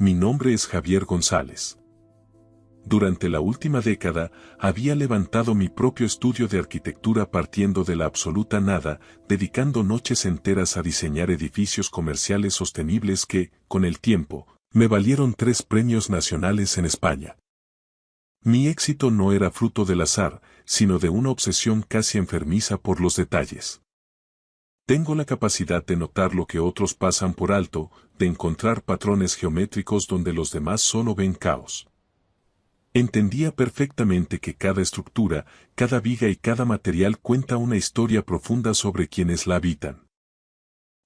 mi nombre es Javier González. Durante la última década, había levantado mi propio estudio de arquitectura partiendo de la absoluta nada, dedicando noches enteras a diseñar edificios comerciales sostenibles que, con el tiempo, me valieron 3 premios nacionales en España. Mi éxito no era fruto del azar, sino de una obsesión casi enfermiza por los detalles. Tengo la capacidad de notar lo que otros pasan por alto, de encontrar patrones geométricos donde los demás solo ven caos. Entendía perfectamente que cada estructura, cada viga y cada material cuenta una historia profunda sobre quienes la habitan.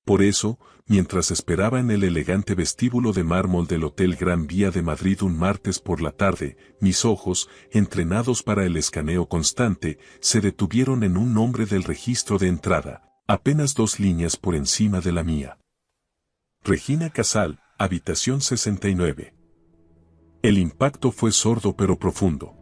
Por eso, mientras esperaba en el elegante vestíbulo de mármol del Hotel Gran Vía de Madrid un martes por la tarde, mis ojos, entrenados para el escaneo constante, se detuvieron en un nombre del registro de entrada, apenas 2 líneas por encima de la mía. Regina Casal, habitación 69. El impacto fue sordo pero profundo.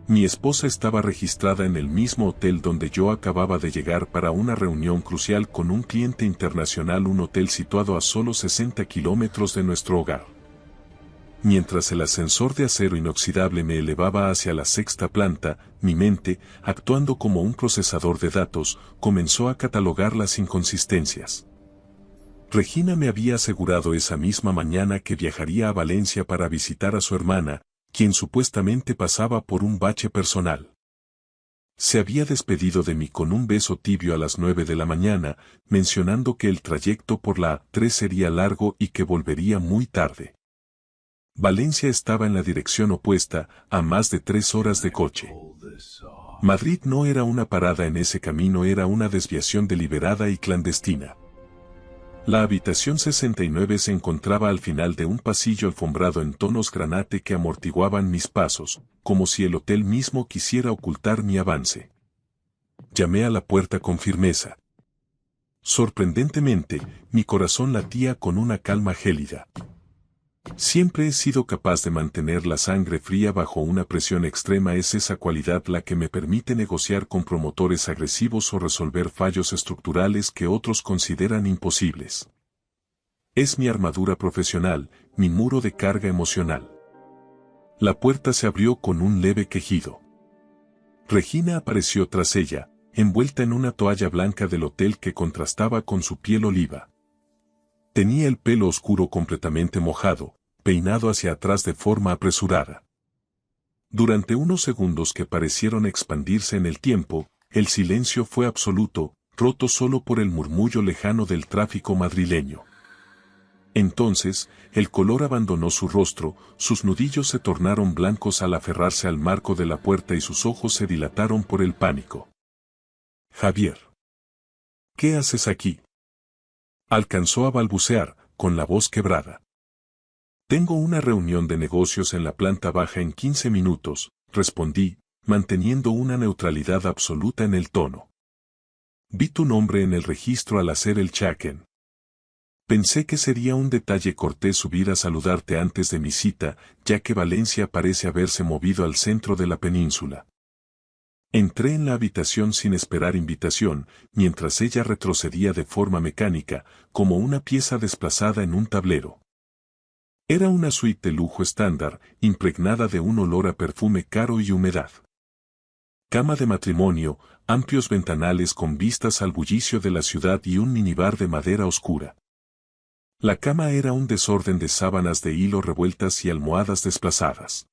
Mi esposa estaba registrada en el mismo hotel donde yo acababa de llegar para una reunión crucial con un cliente internacional, un hotel situado a solo 60 kilómetros de nuestro hogar. Mientras el ascensor de acero inoxidable me elevaba hacia la 6ª planta, mi mente, actuando como un procesador de datos, comenzó a catalogar las inconsistencias. Regina me había asegurado esa misma mañana que viajaría a Valencia para visitar a su hermana, quien supuestamente pasaba por un bache personal. Se había despedido de mí con un beso tibio a las 9 de la mañana, mencionando que el trayecto por la A3 sería largo y que volvería muy tarde. Valencia estaba en la dirección opuesta, a más de 3 horas de coche. Madrid no era una parada en ese camino, era una desviación deliberada y clandestina. La habitación 69 se encontraba al final de un pasillo alfombrado en tonos granate que amortiguaban mis pasos, como si el hotel mismo quisiera ocultar mi avance. Llamé a la puerta con firmeza. Sorprendentemente, mi corazón latía con una calma gélida. Siempre he sido capaz de mantener la sangre fría bajo una presión extrema. Es esa cualidad la que me permite negociar con promotores agresivos o resolver fallos estructurales que otros consideran imposibles. Es mi armadura profesional, mi muro de carga emocional. La puerta se abrió con un leve quejido. Regina apareció tras ella, envuelta en una toalla blanca del hotel que contrastaba con su piel oliva. Tenía el pelo oscuro completamente mojado, peinado hacia atrás de forma apresurada. Durante unos segundos que parecieron expandirse en el tiempo, el silencio fue absoluto, roto solo por el murmullo lejano del tráfico madrileño. Entonces, el color abandonó su rostro, sus nudillos se tornaron blancos al aferrarse al marco de la puerta y sus ojos se dilataron por el pánico. Javier. ¿Qué haces aquí? Alcanzó a balbucear, con la voz quebrada. Tengo una reunión de negocios en la planta baja en 15 minutos, respondí, manteniendo una neutralidad absoluta en el tono. Vi tu nombre en el registro al hacer el check-in. Pensé que sería un detalle cortés subir a saludarte antes de mi cita, ya que Valencia parece haberse movido al centro de la península. Entré en la habitación sin esperar invitación, mientras ella retrocedía de forma mecánica, como una pieza desplazada en un tablero. Era una suite de lujo estándar, impregnada de un olor a perfume caro y humedad. Cama de matrimonio, amplios ventanales con vistas al bullicio de la ciudad y un minibar de madera oscura. La cama era un desorden de sábanas de hilo revueltas y almohadas desplazadas.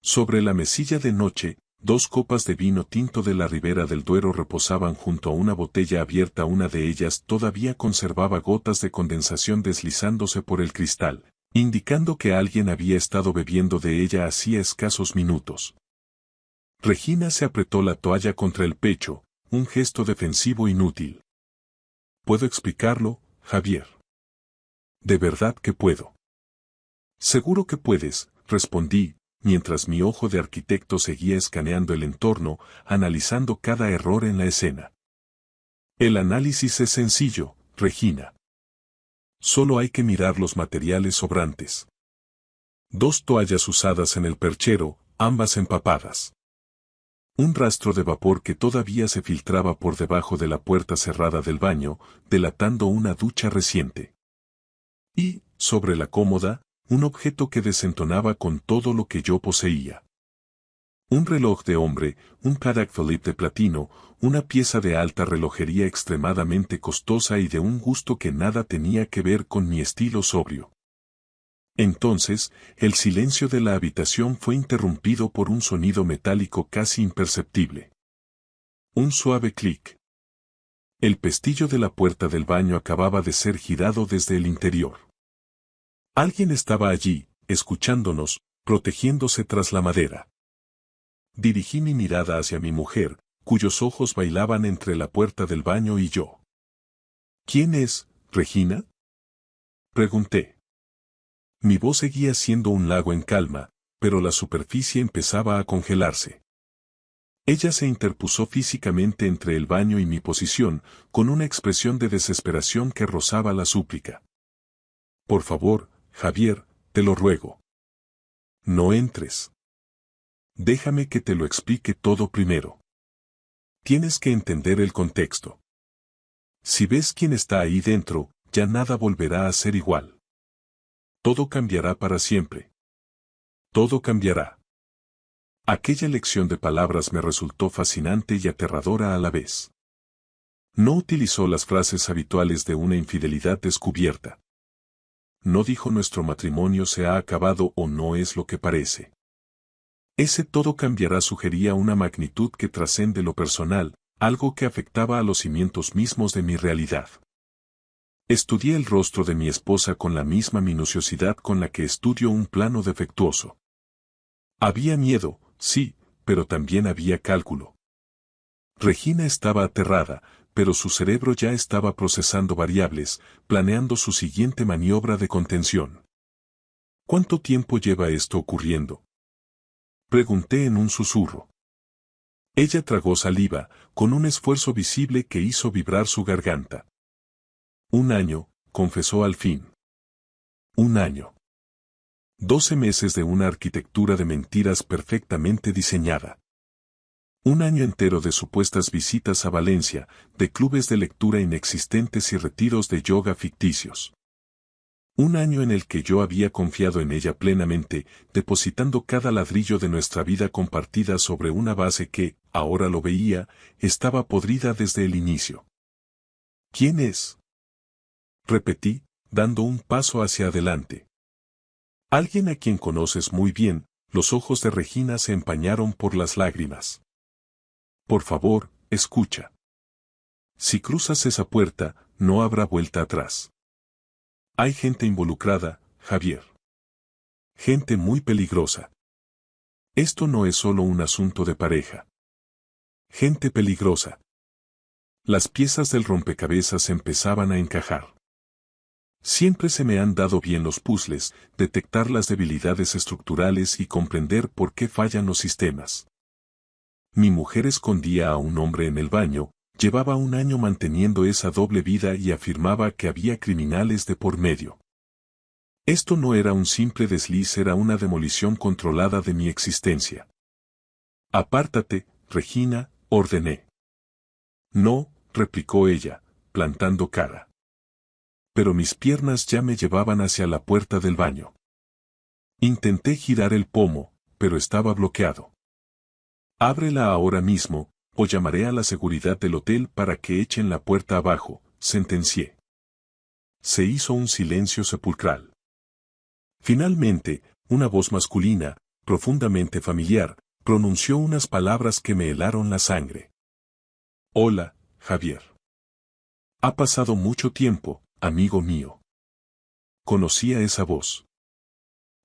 Sobre la mesilla de noche, 2 copas de vino tinto de la Ribera del Duero reposaban junto a una botella abierta. Una de ellas todavía conservaba gotas de condensación deslizándose por el cristal, indicando que alguien había estado bebiendo de ella hacía escasos minutos. Regina se apretó la toalla contra el pecho, un gesto defensivo inútil. ¿Puedo explicarlo, Javier? De verdad que puedo. Seguro que puedes, respondí, mientras mi ojo de arquitecto seguía escaneando el entorno, analizando cada error en la escena. El análisis es sencillo, Regina. Solo hay que mirar los materiales sobrantes. 2 toallas usadas en el perchero, ambas empapadas. Un rastro de vapor que todavía se filtraba por debajo de la puerta cerrada del baño, delatando una ducha reciente. Y, sobre la cómoda, un objeto que desentonaba con todo lo que yo poseía. Un reloj de hombre, un Patek Philippe de platino, una pieza de alta relojería extremadamente costosa y de un gusto que nada tenía que ver con mi estilo sobrio. Entonces, el silencio de la habitación fue interrumpido por un sonido metálico casi imperceptible. Un suave clic. El pestillo de la puerta del baño acababa de ser girado desde el interior. Alguien estaba allí, escuchándonos, protegiéndose tras la madera. Dirigí mi mirada hacia mi mujer, cuyos ojos bailaban entre la puerta del baño y yo. ¿Quién es, Regina? Pregunté. Mi voz seguía siendo un lago en calma, pero la superficie empezaba a congelarse. Ella se interpuso físicamente entre el baño y mi posición, con una expresión de desesperación que rozaba la súplica. Por favor, Javier, te lo ruego. No entres. Déjame que te lo explique todo primero. Tienes que entender el contexto. Si ves quién está ahí dentro, ya nada volverá a ser igual. Todo cambiará para siempre. Todo cambiará. Aquella lección de palabras me resultó fascinante y aterradora a la vez. No utilizó las frases habituales de una infidelidad descubierta. No dijo nuestro matrimonio se ha acabado o no es lo que parece. Ese todo cambiará sugería una magnitud que trascende lo personal, algo que afectaba a los cimientos mismos de mi realidad. Estudié el rostro de mi esposa con la misma minuciosidad con la que estudio un plano defectuoso. Había miedo, sí, pero también había cálculo. Regina estaba aterrada, pero su cerebro ya estaba procesando variables, planeando su siguiente maniobra de contención. ¿Cuánto tiempo lleva esto ocurriendo? Pregunté en un susurro. Ella tragó saliva, con un esfuerzo visible que hizo vibrar su garganta. 1 año, confesó al fin. 1 año. 12 meses de una arquitectura de mentiras perfectamente diseñada. 1 año entero de supuestas visitas a Valencia, de clubes de lectura inexistentes y retiros de yoga ficticios. 1 año en el que yo había confiado en ella plenamente, depositando cada ladrillo de nuestra vida compartida sobre una base que, ahora lo veía, estaba podrida desde el inicio. ¿Quién es? Repetí, dando un paso hacia adelante. Alguien a quien conoces muy bien. Los ojos de Regina se empañaron por las lágrimas. Por favor, escucha. Si cruzas esa puerta, no habrá vuelta atrás. Hay gente involucrada, Javier. Gente muy peligrosa. Esto no es solo un asunto de pareja. Gente peligrosa. Las piezas del rompecabezas empezaban a encajar. Siempre se me han dado bien los puzzles, detectar las debilidades estructurales y comprender por qué fallan los sistemas. Mi mujer escondía a un hombre en el baño, llevaba 1 año manteniendo esa doble vida y afirmaba que había criminales de por medio. Esto no era un simple desliz, era una demolición controlada de mi existencia. Apártate, Regina, ordené. No, replicó ella, plantando cara. Pero mis piernas ya me llevaban hacia la puerta del baño. Intenté girar el pomo, pero estaba bloqueado. Ábrela ahora mismo, o llamaré a la seguridad del hotel para que echen la puerta abajo, sentencié. Se hizo un silencio sepulcral. Finalmente, una voz masculina, profundamente familiar, pronunció unas palabras que me helaron la sangre. Hola, Javier. Ha pasado mucho tiempo, amigo mío. Conocía esa voz.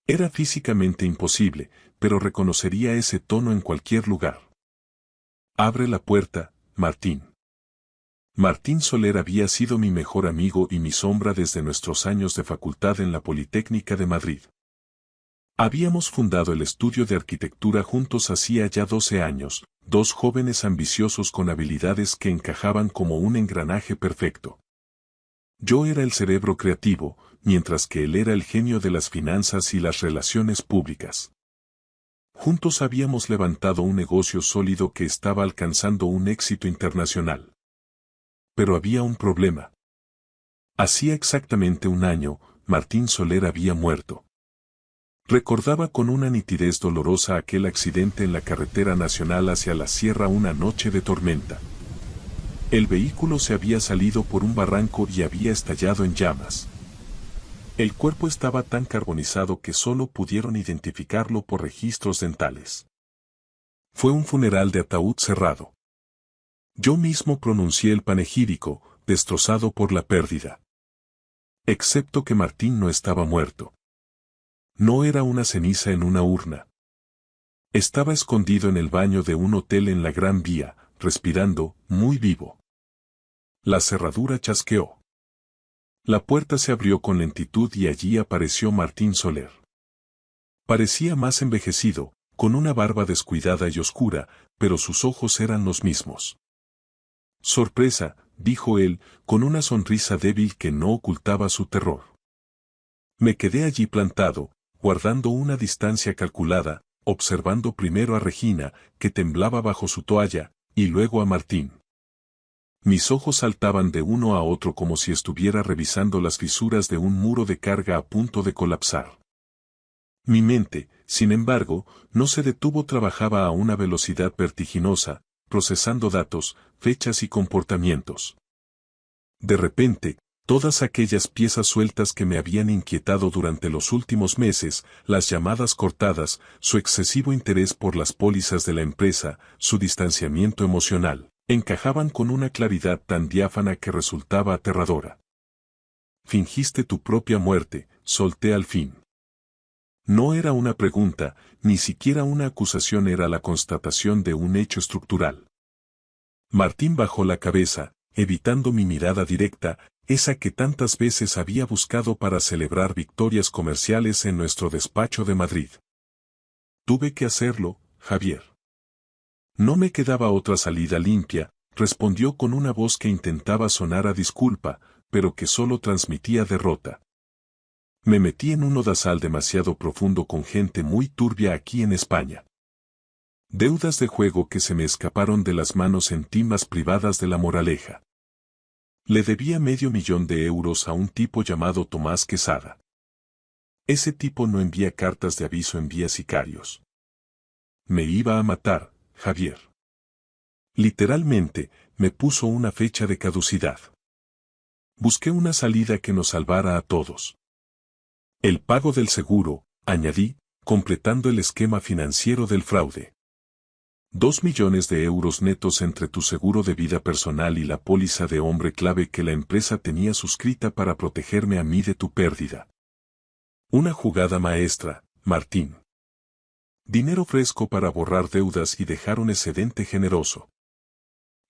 Era físicamente imposible, pero reconocería ese tono en cualquier lugar. Abre la puerta, Martín. Martín Soler había sido mi mejor amigo y mi sombra desde nuestros años de facultad en la Politécnica de Madrid. Habíamos fundado el estudio de arquitectura juntos hacía ya 12 años, 2 jóvenes ambiciosos con habilidades que encajaban como un engranaje perfecto. Yo era el cerebro creativo, mientras que él era el genio de las finanzas y las relaciones públicas. Juntos habíamos levantado un negocio sólido que estaba alcanzando un éxito internacional. Pero había un problema. Hacía exactamente 1 año, Martín Soler había muerto. Recordaba con una nitidez dolorosa aquel accidente en la carretera nacional hacia la sierra una noche de tormenta. El vehículo se había salido por un barranco y había estallado en llamas. El cuerpo estaba tan carbonizado que solo pudieron identificarlo por registros dentales. Fue un funeral de ataúd cerrado. Yo mismo pronuncié el panegírico, destrozado por la pérdida. Excepto que Martín no estaba muerto. No era una ceniza en una urna. Estaba escondido en el baño de un hotel en la Gran Vía, respirando, muy vivo. La cerradura chasqueó. La puerta se abrió con lentitud y allí apareció Martín Soler. Parecía más envejecido, con una barba descuidada y oscura, pero sus ojos eran los mismos. Sorpresa, dijo él, con una sonrisa débil que no ocultaba su terror. Me quedé allí plantado, guardando una distancia calculada, observando primero a Regina, que temblaba bajo su toalla, y luego a Martín. Mis ojos saltaban de uno a otro como si estuviera revisando las fisuras de un muro de carga a punto de colapsar. Mi mente, sin embargo, no se detuvo, trabajaba a una velocidad vertiginosa, procesando datos, fechas y comportamientos. De repente, todas aquellas piezas sueltas que me habían inquietado durante los últimos meses, las llamadas cortadas, su excesivo interés por las pólizas de la empresa, su distanciamiento emocional, encajaban con una claridad tan diáfana que resultaba aterradora. Fingiste tu propia muerte, solté al fin. No era una pregunta, ni siquiera una acusación, era la constatación de un hecho estructural. Martín bajó la cabeza, evitando mi mirada directa, esa que tantas veces había buscado para celebrar victorias comerciales en nuestro despacho de Madrid. Tuve que hacerlo, Javier. No me quedaba otra salida limpia, respondió con una voz que intentaba sonar a disculpa, pero que solo transmitía derrota. Me metí en un lodazal demasiado profundo con gente muy turbia aquí en España. Deudas de juego que se me escaparon de las manos en timbas privadas de La Moraleja. Le debía €500,000 a un tipo llamado Tomás Quesada. Ese tipo no envía cartas de aviso, envía sicarios. Me iba a matar, Javier. Literalmente, me puso una fecha de caducidad. Busqué una salida que nos salvara a todos. El pago del seguro, añadí, completando el esquema financiero del fraude. 2 millones de euros netos entre tu seguro de vida personal y la póliza de hombre clave que la empresa tenía suscrita para protegerme a mí de tu pérdida. Una jugada maestra, Martín. Dinero fresco para borrar deudas y dejar un excedente generoso.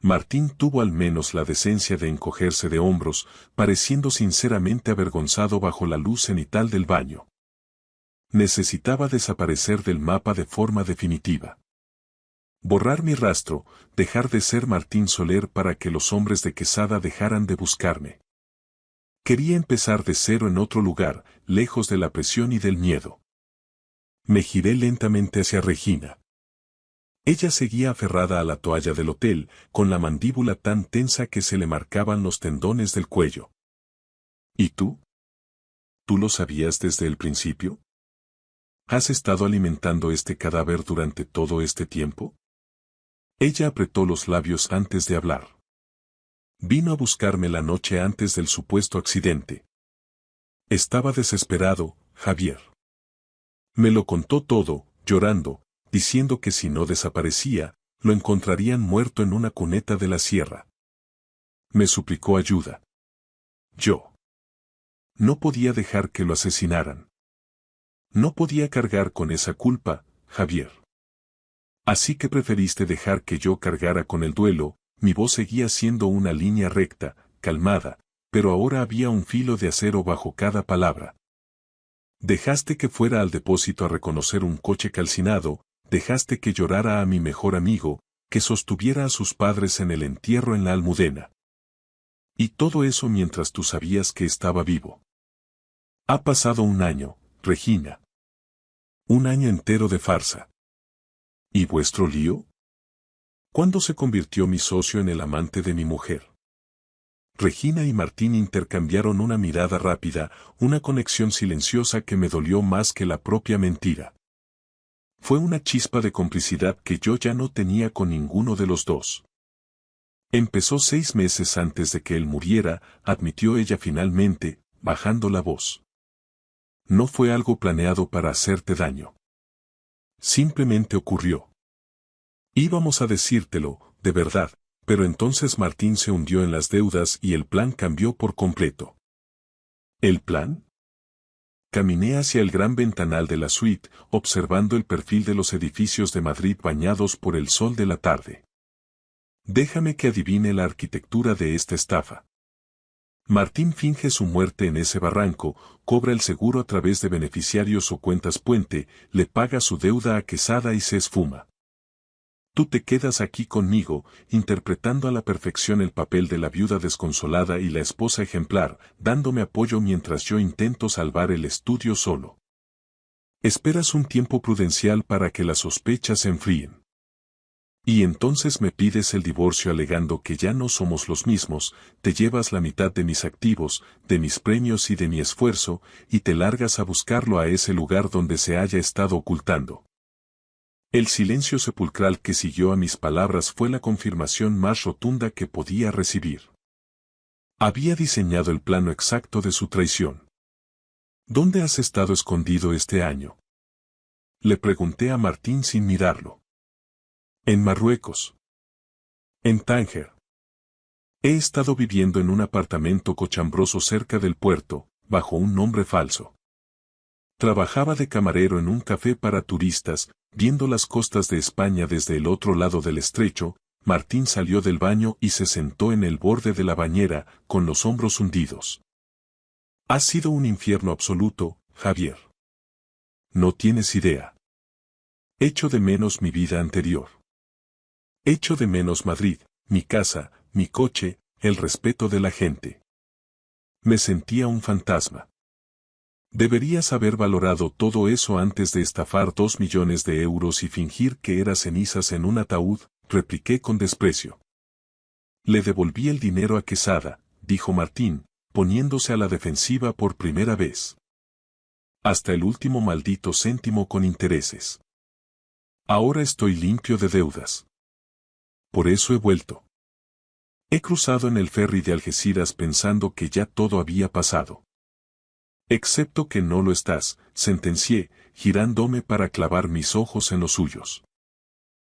Martín tuvo al menos la decencia de encogerse de hombros, pareciendo sinceramente avergonzado bajo la luz cenital del baño. Necesitaba desaparecer del mapa de forma definitiva. Borrar mi rastro, dejar de ser Martín Soler para que los hombres de Quesada dejaran de buscarme. Quería empezar de cero en otro lugar, lejos de la presión y del miedo. Me giré lentamente hacia Regina. Ella seguía aferrada a la toalla del hotel, con la mandíbula tan tensa que se le marcaban los tendones del cuello. ¿Y tú? ¿Tú lo sabías desde el principio? ¿Has estado alimentando este cadáver durante todo este tiempo? Ella apretó los labios antes de hablar. Vino a buscarme la noche antes del supuesto accidente. Estaba desesperado, Javier. Me lo contó todo, llorando, diciendo que si no desaparecía, lo encontrarían muerto en una cuneta de la sierra. Me suplicó ayuda. Yo no podía dejar que lo asesinaran. No podía cargar con esa culpa, Javier. Así que preferiste dejar que yo cargara con el duelo. Mi voz seguía siendo una línea recta, calmada, pero ahora había un filo de acero bajo cada palabra. Dejaste que fuera al depósito a reconocer un coche calcinado, dejaste que llorara a mi mejor amigo, que sostuviera a sus padres en el entierro en la Almudena. Y todo eso mientras tú sabías que estaba vivo. Ha pasado un año, Regina. Un año entero de farsa. ¿Y vuestro lío? ¿Cuándo se convirtió mi socio en el amante de mi mujer? Regina y Martín intercambiaron una mirada rápida, una conexión silenciosa que me dolió más que la propia mentira. Fue una chispa de complicidad que yo ya no tenía con ninguno de los dos. Empezó 6 meses antes de que él muriera, admitió ella finalmente, bajando la voz. No fue algo planeado para hacerte daño. Simplemente ocurrió. Íbamos a decírtelo, de verdad, pero entonces Martín se hundió en las deudas y el plan cambió por completo. ¿El plan? Caminé hacia el gran ventanal de la suite, observando el perfil de los edificios de Madrid bañados por el sol de la tarde. Déjame que adivine la arquitectura de esta estafa. Martín finge su muerte en ese barranco, cobra el seguro a través de beneficiarios o cuentas puente, le paga su deuda a Quesada y se esfuma. Tú te quedas aquí conmigo, interpretando a la perfección el papel de la viuda desconsolada y la esposa ejemplar, dándome apoyo mientras yo intento salvar el estudio solo. Esperas un tiempo prudencial para que las sospechas se enfríen. Y entonces me pides el divorcio alegando que ya no somos los mismos, te llevas la mitad de mis activos, de mis premios y de mi esfuerzo, y te largas a buscarlo a ese lugar donde se haya estado ocultando. El silencio sepulcral que siguió a mis palabras fue la confirmación más rotunda que podía recibir. Había diseñado el plano exacto de su traición. ¿Dónde has estado escondido este año? Le pregunté a Martín sin mirarlo. En Marruecos. En Tánger. He estado viviendo en un apartamento cochambroso cerca del puerto, bajo un nombre falso. Trabajaba de camarero en un café para turistas, viendo las costas de España desde el otro lado del estrecho. Martín salió del baño y se sentó en el borde de la bañera, con los hombros hundidos. Ha sido un infierno absoluto, Javier. No tienes idea. Echo de menos mi vida anterior. Echo de menos Madrid, mi casa, mi coche, el respeto de la gente. Me sentía un fantasma. Deberías haber valorado todo eso antes de estafar 2 millones de euros y fingir que eras cenizas en un ataúd, repliqué con desprecio. Le devolví el dinero a Quesada, dijo Martín, poniéndose a la defensiva por primera vez. Hasta el último maldito céntimo con intereses. Ahora estoy limpio de deudas. Por eso he vuelto. He cruzado en el ferry de Algeciras pensando que ya todo había pasado. Excepto que no lo estás, sentencié, girándome para clavar mis ojos en los suyos.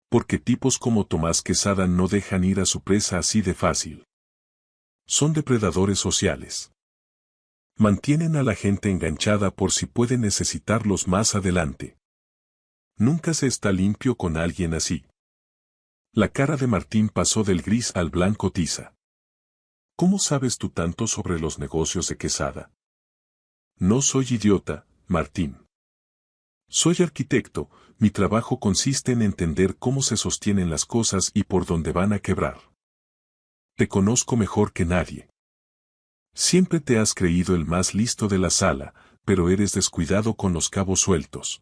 Porque tipos como Tomás Quesada no dejan ir a su presa así de fácil. Son depredadores sociales. Mantienen a la gente enganchada por si pueden necesitarlos más adelante. Nunca se está limpio con alguien así. La cara de Martín pasó del gris al blanco tiza. ¿Cómo sabes tú tanto sobre los negocios de Quesada? No soy idiota, Martín. Soy arquitecto, mi trabajo consiste en entender cómo se sostienen las cosas y por dónde van a quebrar. Te conozco mejor que nadie. Siempre te has creído el más listo de la sala, pero eres descuidado con los cabos sueltos.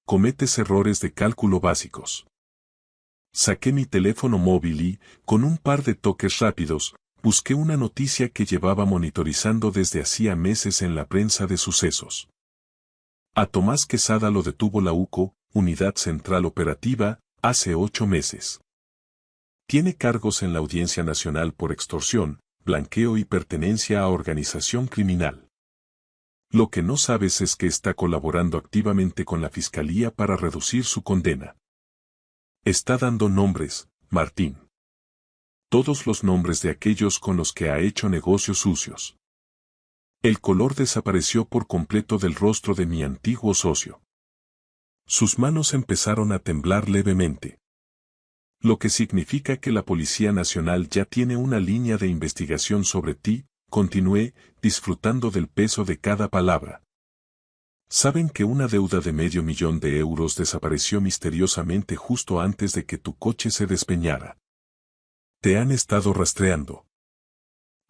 Cometes errores de cálculo básicos. Saqué mi teléfono móvil y, con un par de toques rápidos, busqué una noticia que llevaba monitorizando desde hacía meses en la prensa de sucesos. A Tomás Quesada lo detuvo la UCO, Unidad Central Operativa, hace 8 meses. Tiene cargos en la Audiencia Nacional por extorsión, blanqueo y pertenencia a organización criminal. Lo que no sabes es que está colaborando activamente con la Fiscalía para reducir su condena. Está dando nombres, Martín. Todos los nombres de aquellos con los que ha hecho negocios sucios. El color desapareció por completo del rostro de mi antiguo socio. Sus manos empezaron a temblar levemente. Lo que significa que la Policía Nacional ya tiene una línea de investigación sobre ti, continué, disfrutando del peso de cada palabra. Saben que una deuda de $500,000 desapareció misteriosamente justo antes de que tu coche se despeñara. Te han estado rastreando.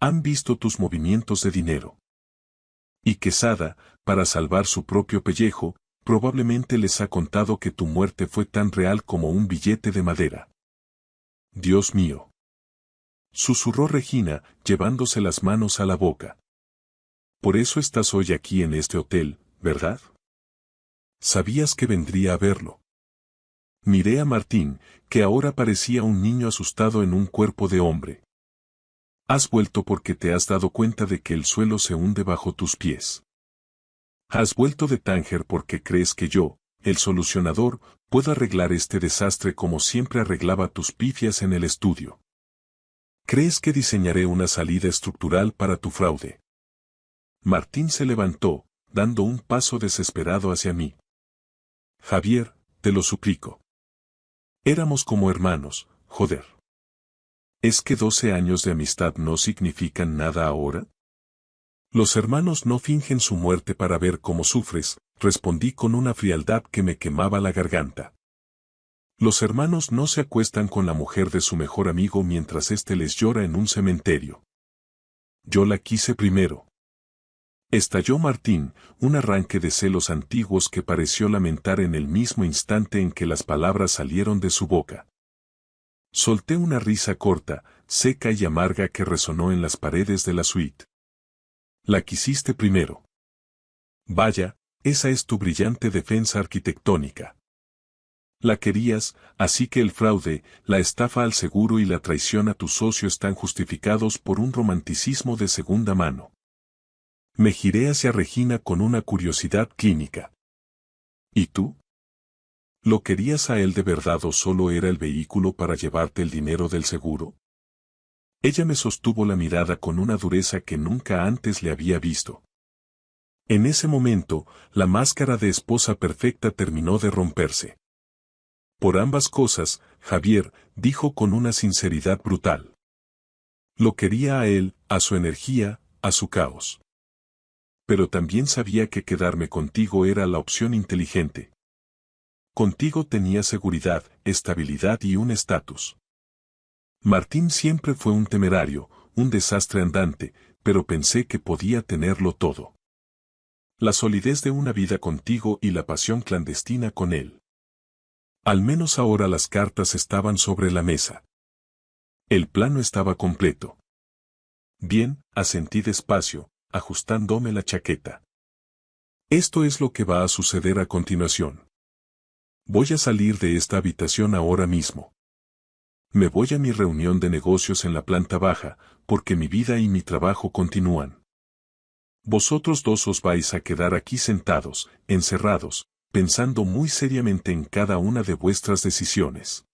Han visto tus movimientos de dinero. Y Quesada, para salvar su propio pellejo, probablemente les ha contado que tu muerte fue tan real como un billete de madera. Dios mío. susurró Regina, llevándose las manos a la boca. Por eso estás hoy aquí en este hotel, ¿verdad? Sabías que vendría a verlo. Miré a Martín, que ahora parecía un niño asustado en un cuerpo de hombre. Has vuelto porque te has dado cuenta de que el suelo se hunde bajo tus pies. Has vuelto de Tánger porque crees que yo, el solucionador, puedo arreglar este desastre como siempre arreglaba tus pifias en el estudio. ¿Crees que diseñaré una salida estructural para tu fraude? Martín se levantó, dando un paso desesperado hacia mí. Javier, te lo suplico. Éramos como hermanos, joder. ¿Es que 12 años de amistad no significan nada ahora? Los hermanos no fingen su muerte para ver cómo sufres, respondí con una frialdad que me quemaba la garganta. Los hermanos no se acuestan con la mujer de su mejor amigo mientras éste les llora en un cementerio. Yo la quise primero. Estalló Martín, un arranque de celos antiguos que pareció lamentar en el mismo instante en que las palabras salieron de su boca. Solté una risa corta, seca y amarga que resonó en las paredes de la suite. La quisiste primero. Vaya, esa es tu brillante defensa arquitectónica. La querías, así que el fraude, la estafa al seguro y la traición a tu socio están justificados por un romanticismo de segunda mano. Me giré hacia Regina con una curiosidad clínica. ¿Y tú? ¿Lo querías a él de verdad o solo era el vehículo para llevarte el dinero del seguro? Ella me sostuvo la mirada con una dureza que nunca antes le había visto. En ese momento, la máscara de esposa perfecta terminó de romperse. Por ambas cosas, Javier, dijo con una sinceridad brutal. Lo quería a él, a su energía, a su caos. Pero también sabía que quedarme contigo era la opción inteligente. Contigo tenía seguridad, estabilidad y un estatus. Martín siempre fue un temerario, un desastre andante, pero pensé que podía tenerlo todo. La solidez de una vida contigo y la pasión clandestina con él. Al menos ahora las cartas estaban sobre la mesa. El plano estaba completo. Bien, asentí despacio, ajustándome la chaqueta. Esto es lo que va a suceder a continuación. Voy a salir de esta habitación ahora mismo. Me voy a mi reunión de negocios en la planta baja, porque mi vida y mi trabajo continúan. Vosotros dos os vais a quedar aquí sentados, encerrados, pensando muy seriamente en cada una de vuestras decisiones.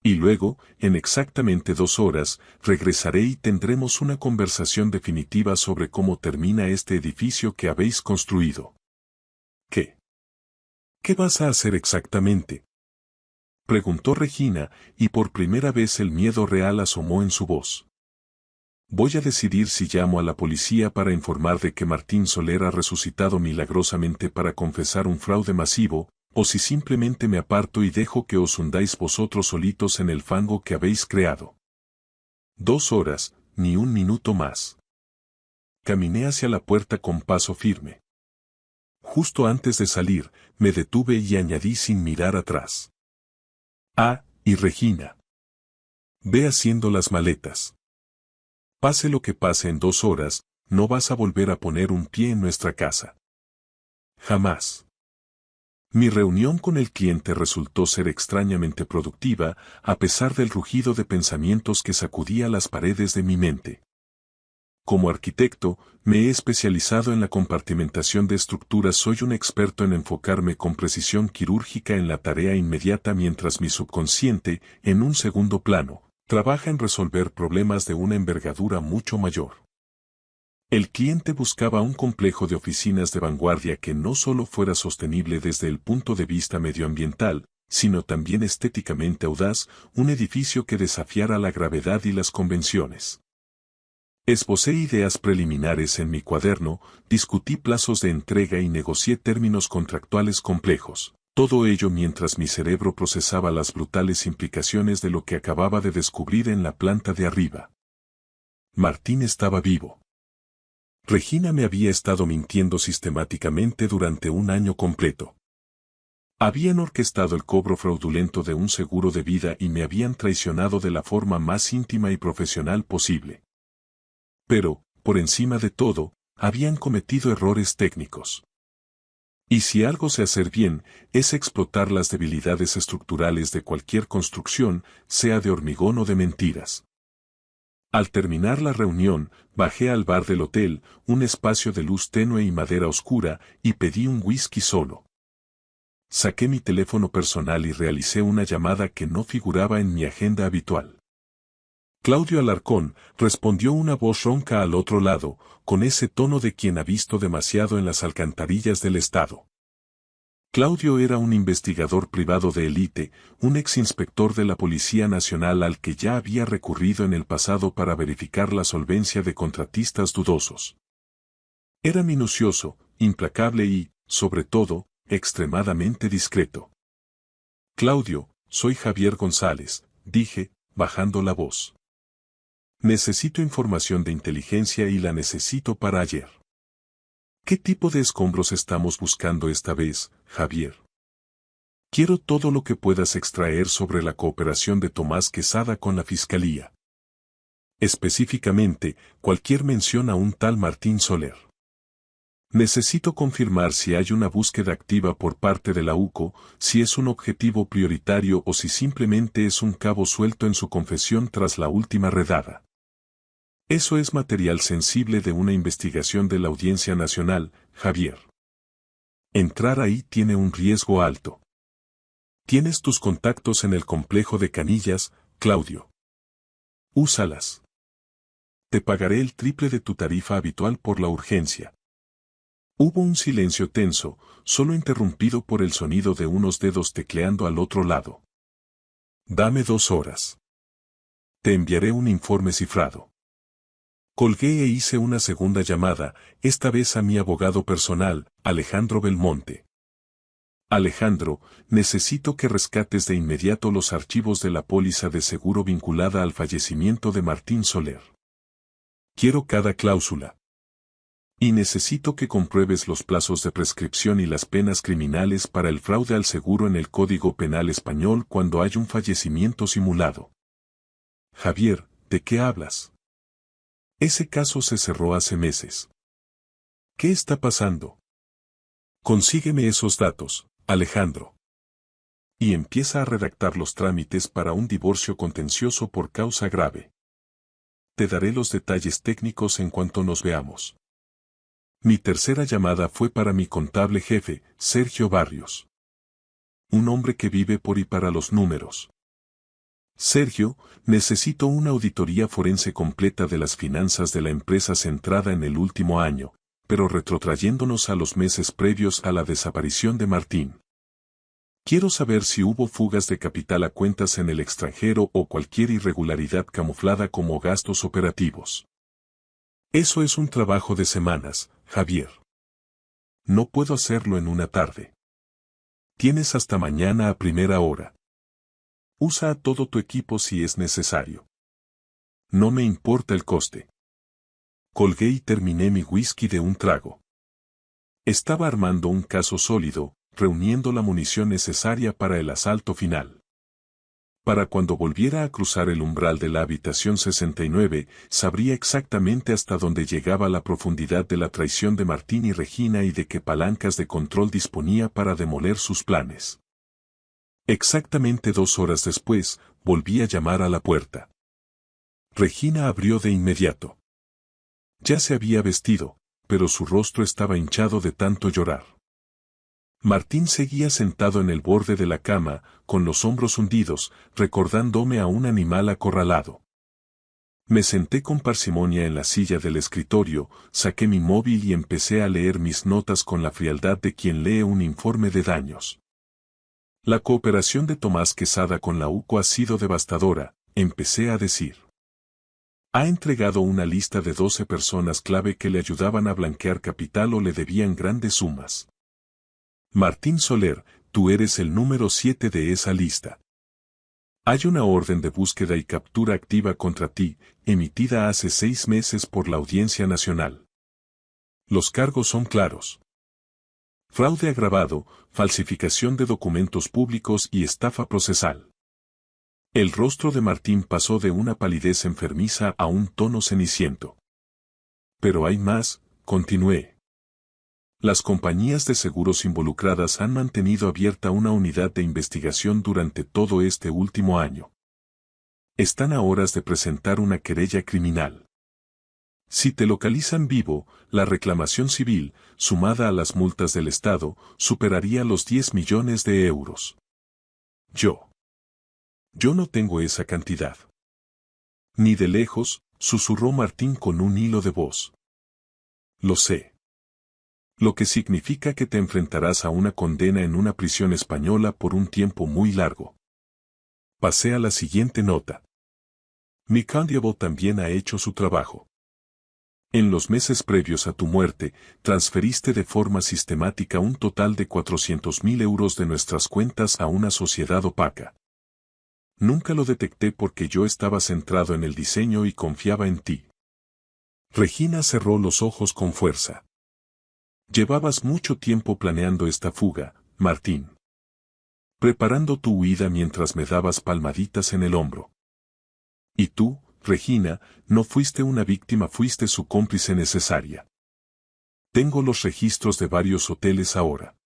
Y luego, en exactamente 2 horas, regresaré y tendremos una conversación definitiva sobre cómo termina este edificio que habéis construido. ¿Qué? ¿Qué vas a hacer exactamente? Preguntó Regina, y por primera vez el miedo real asomó en su voz. Voy a decidir si llamo a la policía para informar de que Martín Soler ha resucitado milagrosamente para confesar un fraude masivo, o si simplemente me aparto y dejo que os hundáis vosotros solitos en el fango que habéis creado. 2 horas, ni un minuto más. Caminé hacia la puerta con paso firme. Justo antes de salir, me detuve y añadí sin mirar atrás. Ah, y Regina. Ve haciendo las maletas. Pase lo que pase en 2 horas, no vas a volver a poner un pie en nuestra casa. Jamás. Mi reunión con el cliente resultó ser extrañamente productiva, a pesar del rugido de pensamientos que sacudía las paredes de mi mente. Como arquitecto, me he especializado en la compartimentación de estructuras. Soy un experto en enfocarme con precisión quirúrgica en la tarea inmediata mientras mi subconsciente, en un segundo plano, trabaja en resolver problemas de una envergadura mucho mayor. El cliente buscaba un complejo de oficinas de vanguardia que no solo fuera sostenible desde el punto de vista medioambiental, sino también estéticamente audaz, un edificio que desafiara la gravedad y las convenciones. Esbocé ideas preliminares en mi cuaderno, discutí plazos de entrega y negocié términos contractuales complejos. Todo ello mientras mi cerebro procesaba las brutales implicaciones de lo que acababa de descubrir en la planta de arriba. Martín estaba vivo. Regina me había estado mintiendo sistemáticamente durante un año completo. Habían orquestado el cobro fraudulento de un seguro de vida y me habían traicionado de la forma más íntima y profesional posible. Pero, por encima de todo, habían cometido errores técnicos. Y si algo sé hacer bien, es explotar las debilidades estructurales de cualquier construcción, sea de hormigón o de mentiras. Al terminar la reunión, bajé al bar del hotel, un espacio de luz tenue y madera oscura, y pedí un whisky solo. Saqué mi teléfono personal y realicé una llamada que no figuraba en mi agenda habitual. Claudio Alarcón, respondió una voz ronca al otro lado, con ese tono de quien ha visto demasiado en las alcantarillas del estado. Claudio era un investigador privado de élite, un exinspector de la Policía Nacional al que ya había recurrido en el pasado para verificar la solvencia de contratistas dudosos. Era minucioso, implacable y, sobre todo, extremadamente discreto. Claudio, soy Javier González, dije, bajando la voz. Necesito información de inteligencia y la necesito para ayer. ¿Qué tipo de escombros estamos buscando esta vez, Javier? Quiero todo lo que puedas extraer sobre la cooperación de Tomás Quesada con la Fiscalía. Específicamente, cualquier mención a un tal Martín Soler. Necesito confirmar si hay una búsqueda activa por parte de la UCO, si es un objetivo prioritario o si simplemente es un cabo suelto en su confesión tras la última redada. Eso es material sensible de una investigación de la Audiencia Nacional, Javier. Entrar ahí tiene un riesgo alto. Tienes tus contactos en el complejo de Canillas, Claudio. Úsalas. Te pagaré el triple de tu tarifa habitual por la urgencia. Hubo un silencio tenso, solo interrumpido por el sonido de unos dedos tecleando al otro lado. Dame 2 horas. Te enviaré un informe cifrado. Colgué e hice una segunda llamada, esta vez a mi abogado personal, Alejandro Belmonte. Alejandro, necesito que rescates de inmediato los archivos de la póliza de seguro vinculada al fallecimiento de Martín Soler. Quiero cada cláusula. Y necesito que compruebes los plazos de prescripción y las penas criminales para el fraude al seguro en el Código Penal español cuando hay un fallecimiento simulado. Javier, ¿de qué hablas? Ese caso se cerró hace meses. ¿Qué está pasando? Consígueme esos datos, Alejandro. Y empieza a redactar los trámites para un divorcio contencioso por causa grave. Te daré los detalles técnicos en cuanto nos veamos. Mi tercera llamada fue para mi contable jefe, Sergio Barrios. Un hombre que vive por y para los números. Sergio, necesito una auditoría forense completa de las finanzas de la empresa centrada en el último año, pero retrotrayéndonos a los meses previos a la desaparición de Martín. Quiero saber si hubo fugas de capital a cuentas en el extranjero o cualquier irregularidad camuflada como gastos operativos. Eso es un trabajo de semanas, Javier. No puedo hacerlo en una tarde. Tienes hasta mañana a primera hora. Usa a todo tu equipo si es necesario. No me importa el coste. Colgué y terminé mi whisky de un trago. Estaba armando un caso sólido, reuniendo la munición necesaria para el asalto final. Para cuando volviera a cruzar el umbral de la habitación 69, sabría exactamente hasta dónde llegaba la profundidad de la traición de Martín y Regina y de qué palancas de control disponía para demoler sus planes. Exactamente 2 horas después, volví a llamar a la puerta. Regina abrió de inmediato. Ya se había vestido, pero su rostro estaba hinchado de tanto llorar. Martín seguía sentado en el borde de la cama, con los hombros hundidos, recordándome a un animal acorralado. Me senté con parsimonia en la silla del escritorio, saqué mi móvil y empecé a leer mis notas con la frialdad de quien lee un informe de daños. La cooperación de Tomás Quesada con la UCO ha sido devastadora, empecé a decir. Ha entregado una lista de 12 personas clave que le ayudaban a blanquear capital o le debían grandes sumas. Martín Soler, tú eres el número 7 de esa lista. Hay una orden de búsqueda y captura activa contra ti, emitida hace 6 meses por la Audiencia Nacional. Los cargos son claros. fraude agravado, falsificación de documentos públicos y estafa procesal. El rostro de Martín pasó de una palidez enfermiza a un tono ceniciento. Pero hay más, continué. Las compañías de seguros involucradas han mantenido abierta una unidad de investigación durante todo este último año. Están a horas de presentar una querella criminal. Si te localizan vivo, la reclamación civil, sumada a las multas del Estado, superaría los 10 millones de euros. Yo no tengo esa cantidad. Ni de lejos, susurró Martín con un hilo de voz. Lo sé. Lo que significa que te enfrentarás a una condena en una prisión española por un tiempo muy largo. Pasé a la siguiente nota. McCondiable también ha hecho su trabajo. En los meses previos a tu muerte, transferiste de forma sistemática un total de 400.000 euros de nuestras cuentas a una sociedad opaca. Nunca lo detecté porque yo estaba centrado en el diseño y confiaba en ti. Regina cerró los ojos con fuerza. Llevabas mucho tiempo planeando esta fuga, Martín. Preparando tu huida mientras me dabas palmaditas en el hombro. Y tú, Regina, no fuiste una víctima, fuiste su cómplice necesaria. Tengo los registros de varios hoteles ahora.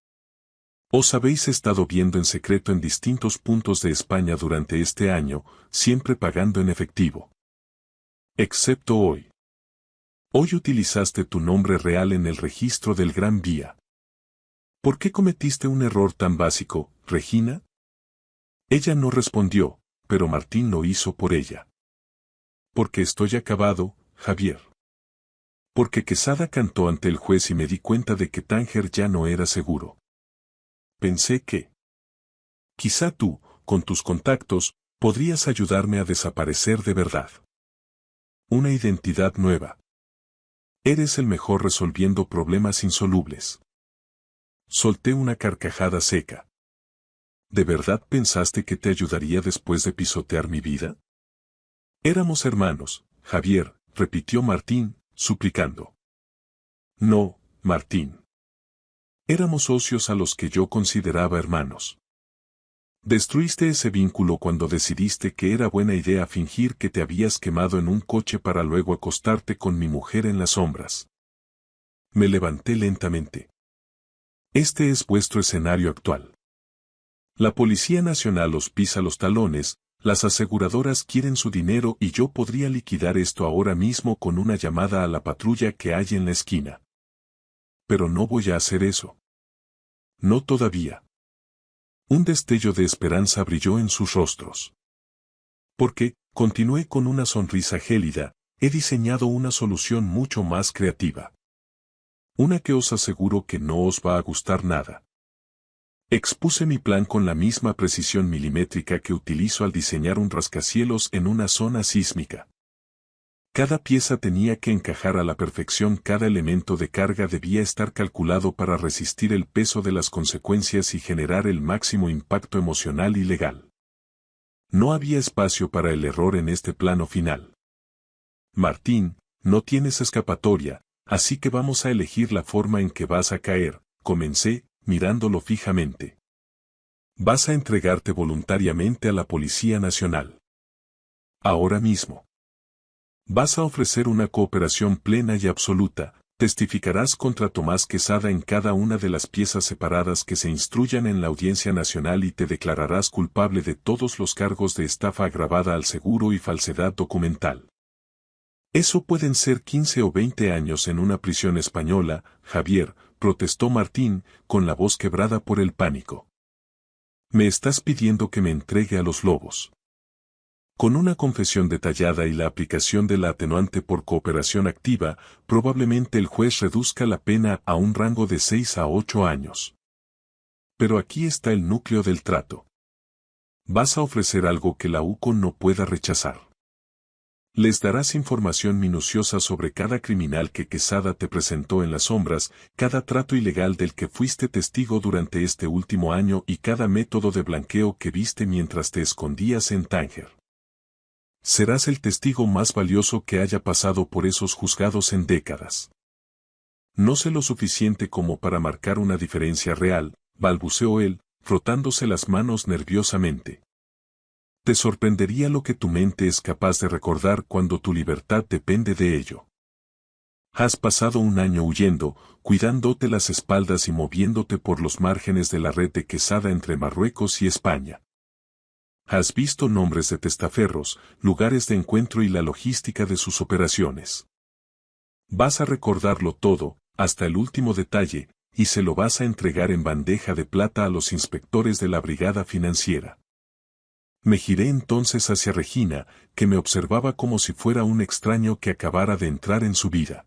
Os habéis estado viendo en secreto en distintos puntos de España durante este año, siempre pagando en efectivo. Excepto hoy. Hoy utilizaste tu nombre real en el registro del Gran Vía. ¿Por qué cometiste un error tan básico, Regina? Ella no respondió, pero Martín lo hizo por ella. Porque estoy acabado, Javier. Porque Quesada cantó ante el juez y me di cuenta de que Tánger ya no era seguro. Pensé que quizá tú, con tus contactos, podrías ayudarme a desaparecer de verdad. Una identidad nueva. Eres el mejor resolviendo problemas insolubles. Solté una carcajada seca. ¿De verdad pensaste que te ayudaría después de pisotear mi vida? Éramos hermanos, Javier, repitió Martín, suplicando. No, Martín. Éramos socios a los que yo consideraba hermanos. Destruiste ese vínculo cuando decidiste que era buena idea fingir que te habías quemado en un coche para luego acostarte con mi mujer en las sombras. Me levanté lentamente. Este es vuestro escenario actual. La Policía Nacional os pisa los talones, las aseguradoras quieren su dinero y yo podría liquidar esto ahora mismo con una llamada a la patrulla que hay en la esquina. Pero no voy a hacer eso. No todavía. Un destello de esperanza brilló en sus rostros. Porque, continué con una sonrisa gélida, he diseñado una solución mucho más creativa. Una que os aseguro que no os va a gustar nada. Expuse mi plan con la misma precisión milimétrica que utilizo al diseñar un rascacielos en una zona sísmica. Cada pieza tenía que encajar a la perfección, cada elemento de carga debía estar calculado para resistir el peso de las consecuencias y generar el máximo impacto emocional y legal. No había espacio para el error en este plano final. Martín, no tienes escapatoria, así que vamos a elegir la forma en que vas a caer, comencé, mirándolo fijamente. Vas a entregarte voluntariamente a la Policía Nacional. Ahora mismo. Vas a ofrecer una cooperación plena y absoluta, testificarás contra Tomás Quesada en cada una de las piezas separadas que se instruyan en la Audiencia Nacional y te declararás culpable de todos los cargos de estafa agravada al seguro y falsedad documental. Eso pueden ser 15 o 20 años en una prisión española, Javier, protestó Martín, con la voz quebrada por el pánico. Me estás pidiendo que me entregue a los lobos. Con una confesión detallada y la aplicación de la atenuante por cooperación activa, probablemente el juez reduzca la pena a un rango de 6 a 8 años. Pero aquí está el núcleo del trato. Vas a ofrecer algo que la UCO no pueda rechazar. Les darás información minuciosa sobre cada criminal que Quesada te presentó en las sombras, cada trato ilegal del que fuiste testigo durante este último año y cada método de blanqueo que viste mientras te escondías en Tánger. Serás el testigo más valioso que haya pasado por esos juzgados en décadas. No sé lo suficiente como para marcar una diferencia real, balbuceó él, frotándose las manos nerviosamente. Te sorprendería lo que tu mente es capaz de recordar cuando tu libertad depende de ello. Has pasado un año huyendo, cuidándote las espaldas y moviéndote por los márgenes de la red de Quesada entre Marruecos y España. Has visto nombres de testaferros, lugares de encuentro y la logística de sus operaciones. Vas a recordarlo todo, hasta el último detalle, y se lo vas a entregar en bandeja de plata a los inspectores de la brigada financiera. Me giré entonces hacia Regina, que me observaba como si fuera un extraño que acabara de entrar en su vida.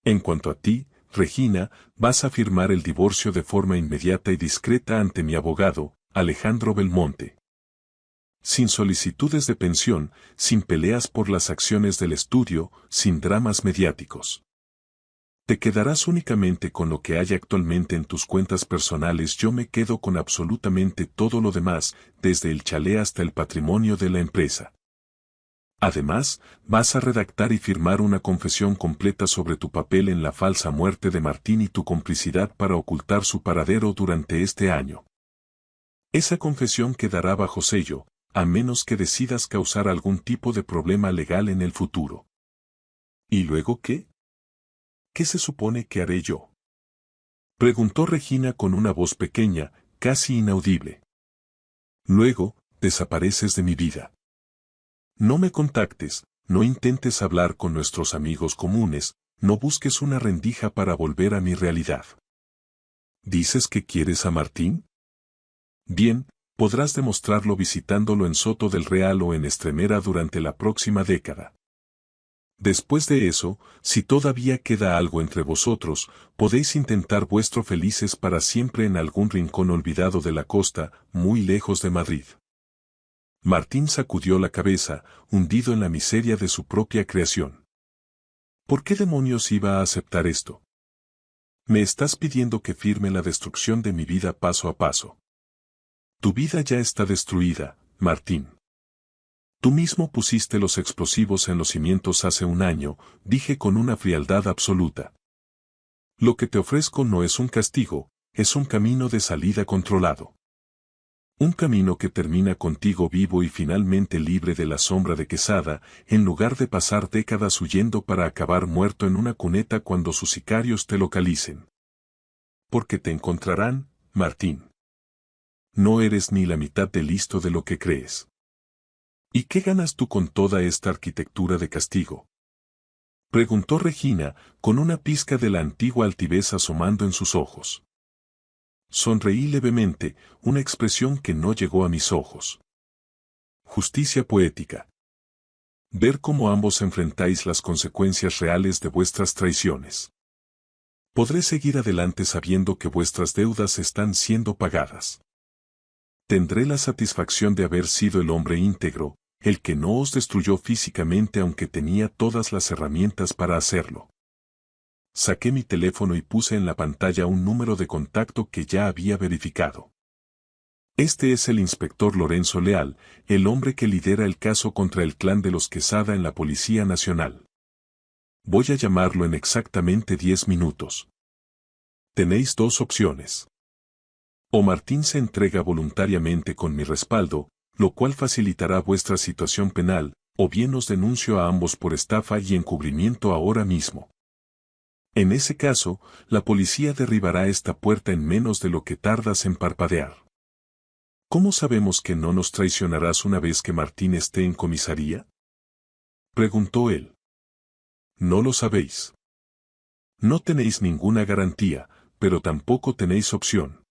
En cuanto a ti, Regina, vas a firmar el divorcio de forma inmediata y discreta ante mi abogado, Alejandro Belmonte. Sin solicitudes de pensión, sin peleas por las acciones del estudio, sin dramas mediáticos. Te quedarás únicamente con lo que hay actualmente en tus cuentas personales. Yo me quedo con absolutamente todo lo demás, desde el chalet hasta el patrimonio de la empresa. Además, vas a redactar y firmar una confesión completa sobre tu papel en la falsa muerte de Martín y tu complicidad para ocultar su paradero durante este año. Esa confesión quedará bajo sello, a menos que decidas causar algún tipo de problema legal en el futuro. ¿Y luego qué? ¿Qué se supone que haré yo? Preguntó Regina con una voz pequeña, casi inaudible. Luego, desapareces de mi vida. No me contactes, no intentes hablar con nuestros amigos comunes, no busques una rendija para volver a mi realidad. ¿Dices que quieres a Martín? Bien, podrás demostrarlo visitándolo en Soto del Real o en Estremera durante la próxima década. Después de eso, si todavía queda algo entre vosotros, podéis intentar vuestro felices para siempre en algún rincón olvidado de la costa, muy lejos de Madrid. Martín sacudió la cabeza, hundido en la miseria de su propia creación. ¿Por qué demonios iba a aceptar esto? Me estás pidiendo que firme la destrucción de mi vida paso a paso. Tu vida ya está destruida, Martín. Tú mismo pusiste los explosivos en los cimientos hace un año, dije con una frialdad absoluta. Lo que te ofrezco no es un castigo, es un camino de salida controlado. Un camino que termina contigo vivo y finalmente libre de la sombra de Quesada, en lugar de pasar décadas huyendo para acabar muerto en una cuneta cuando sus sicarios te localicen. Porque te encontrarán, Martín. No eres ni la mitad de listo de lo que crees. ¿Y qué ganas tú con toda esta arquitectura de castigo? Preguntó Regina, con una pizca de la antigua altivez asomando en sus ojos. Sonreí levemente, una expresión que no llegó a mis ojos. Justicia poética. Ver cómo ambos enfrentáis las consecuencias reales de vuestras traiciones. Podré seguir adelante sabiendo que vuestras deudas están siendo pagadas. Tendré la satisfacción de haber sido el hombre íntegro, el que no os destruyó físicamente aunque tenía todas las herramientas para hacerlo. Saqué mi teléfono y puse en la pantalla un número de contacto que ya había verificado. Este es el inspector Lorenzo Leal, el hombre que lidera el caso contra el clan de los Quesada en la Policía Nacional. Voy a llamarlo en exactamente 10 minutos. Tenéis dos opciones. O Martín se entrega voluntariamente con mi respaldo, lo cual facilitará vuestra situación penal, o bien os denuncio a ambos por estafa y encubrimiento ahora mismo. En ese caso, la policía derribará esta puerta en menos de lo que tardas en parpadear. ¿Cómo sabemos que no nos traicionarás una vez que Martín esté en comisaría? Preguntó él. No lo sabéis. No tenéis ninguna garantía, pero tampoco tenéis opción.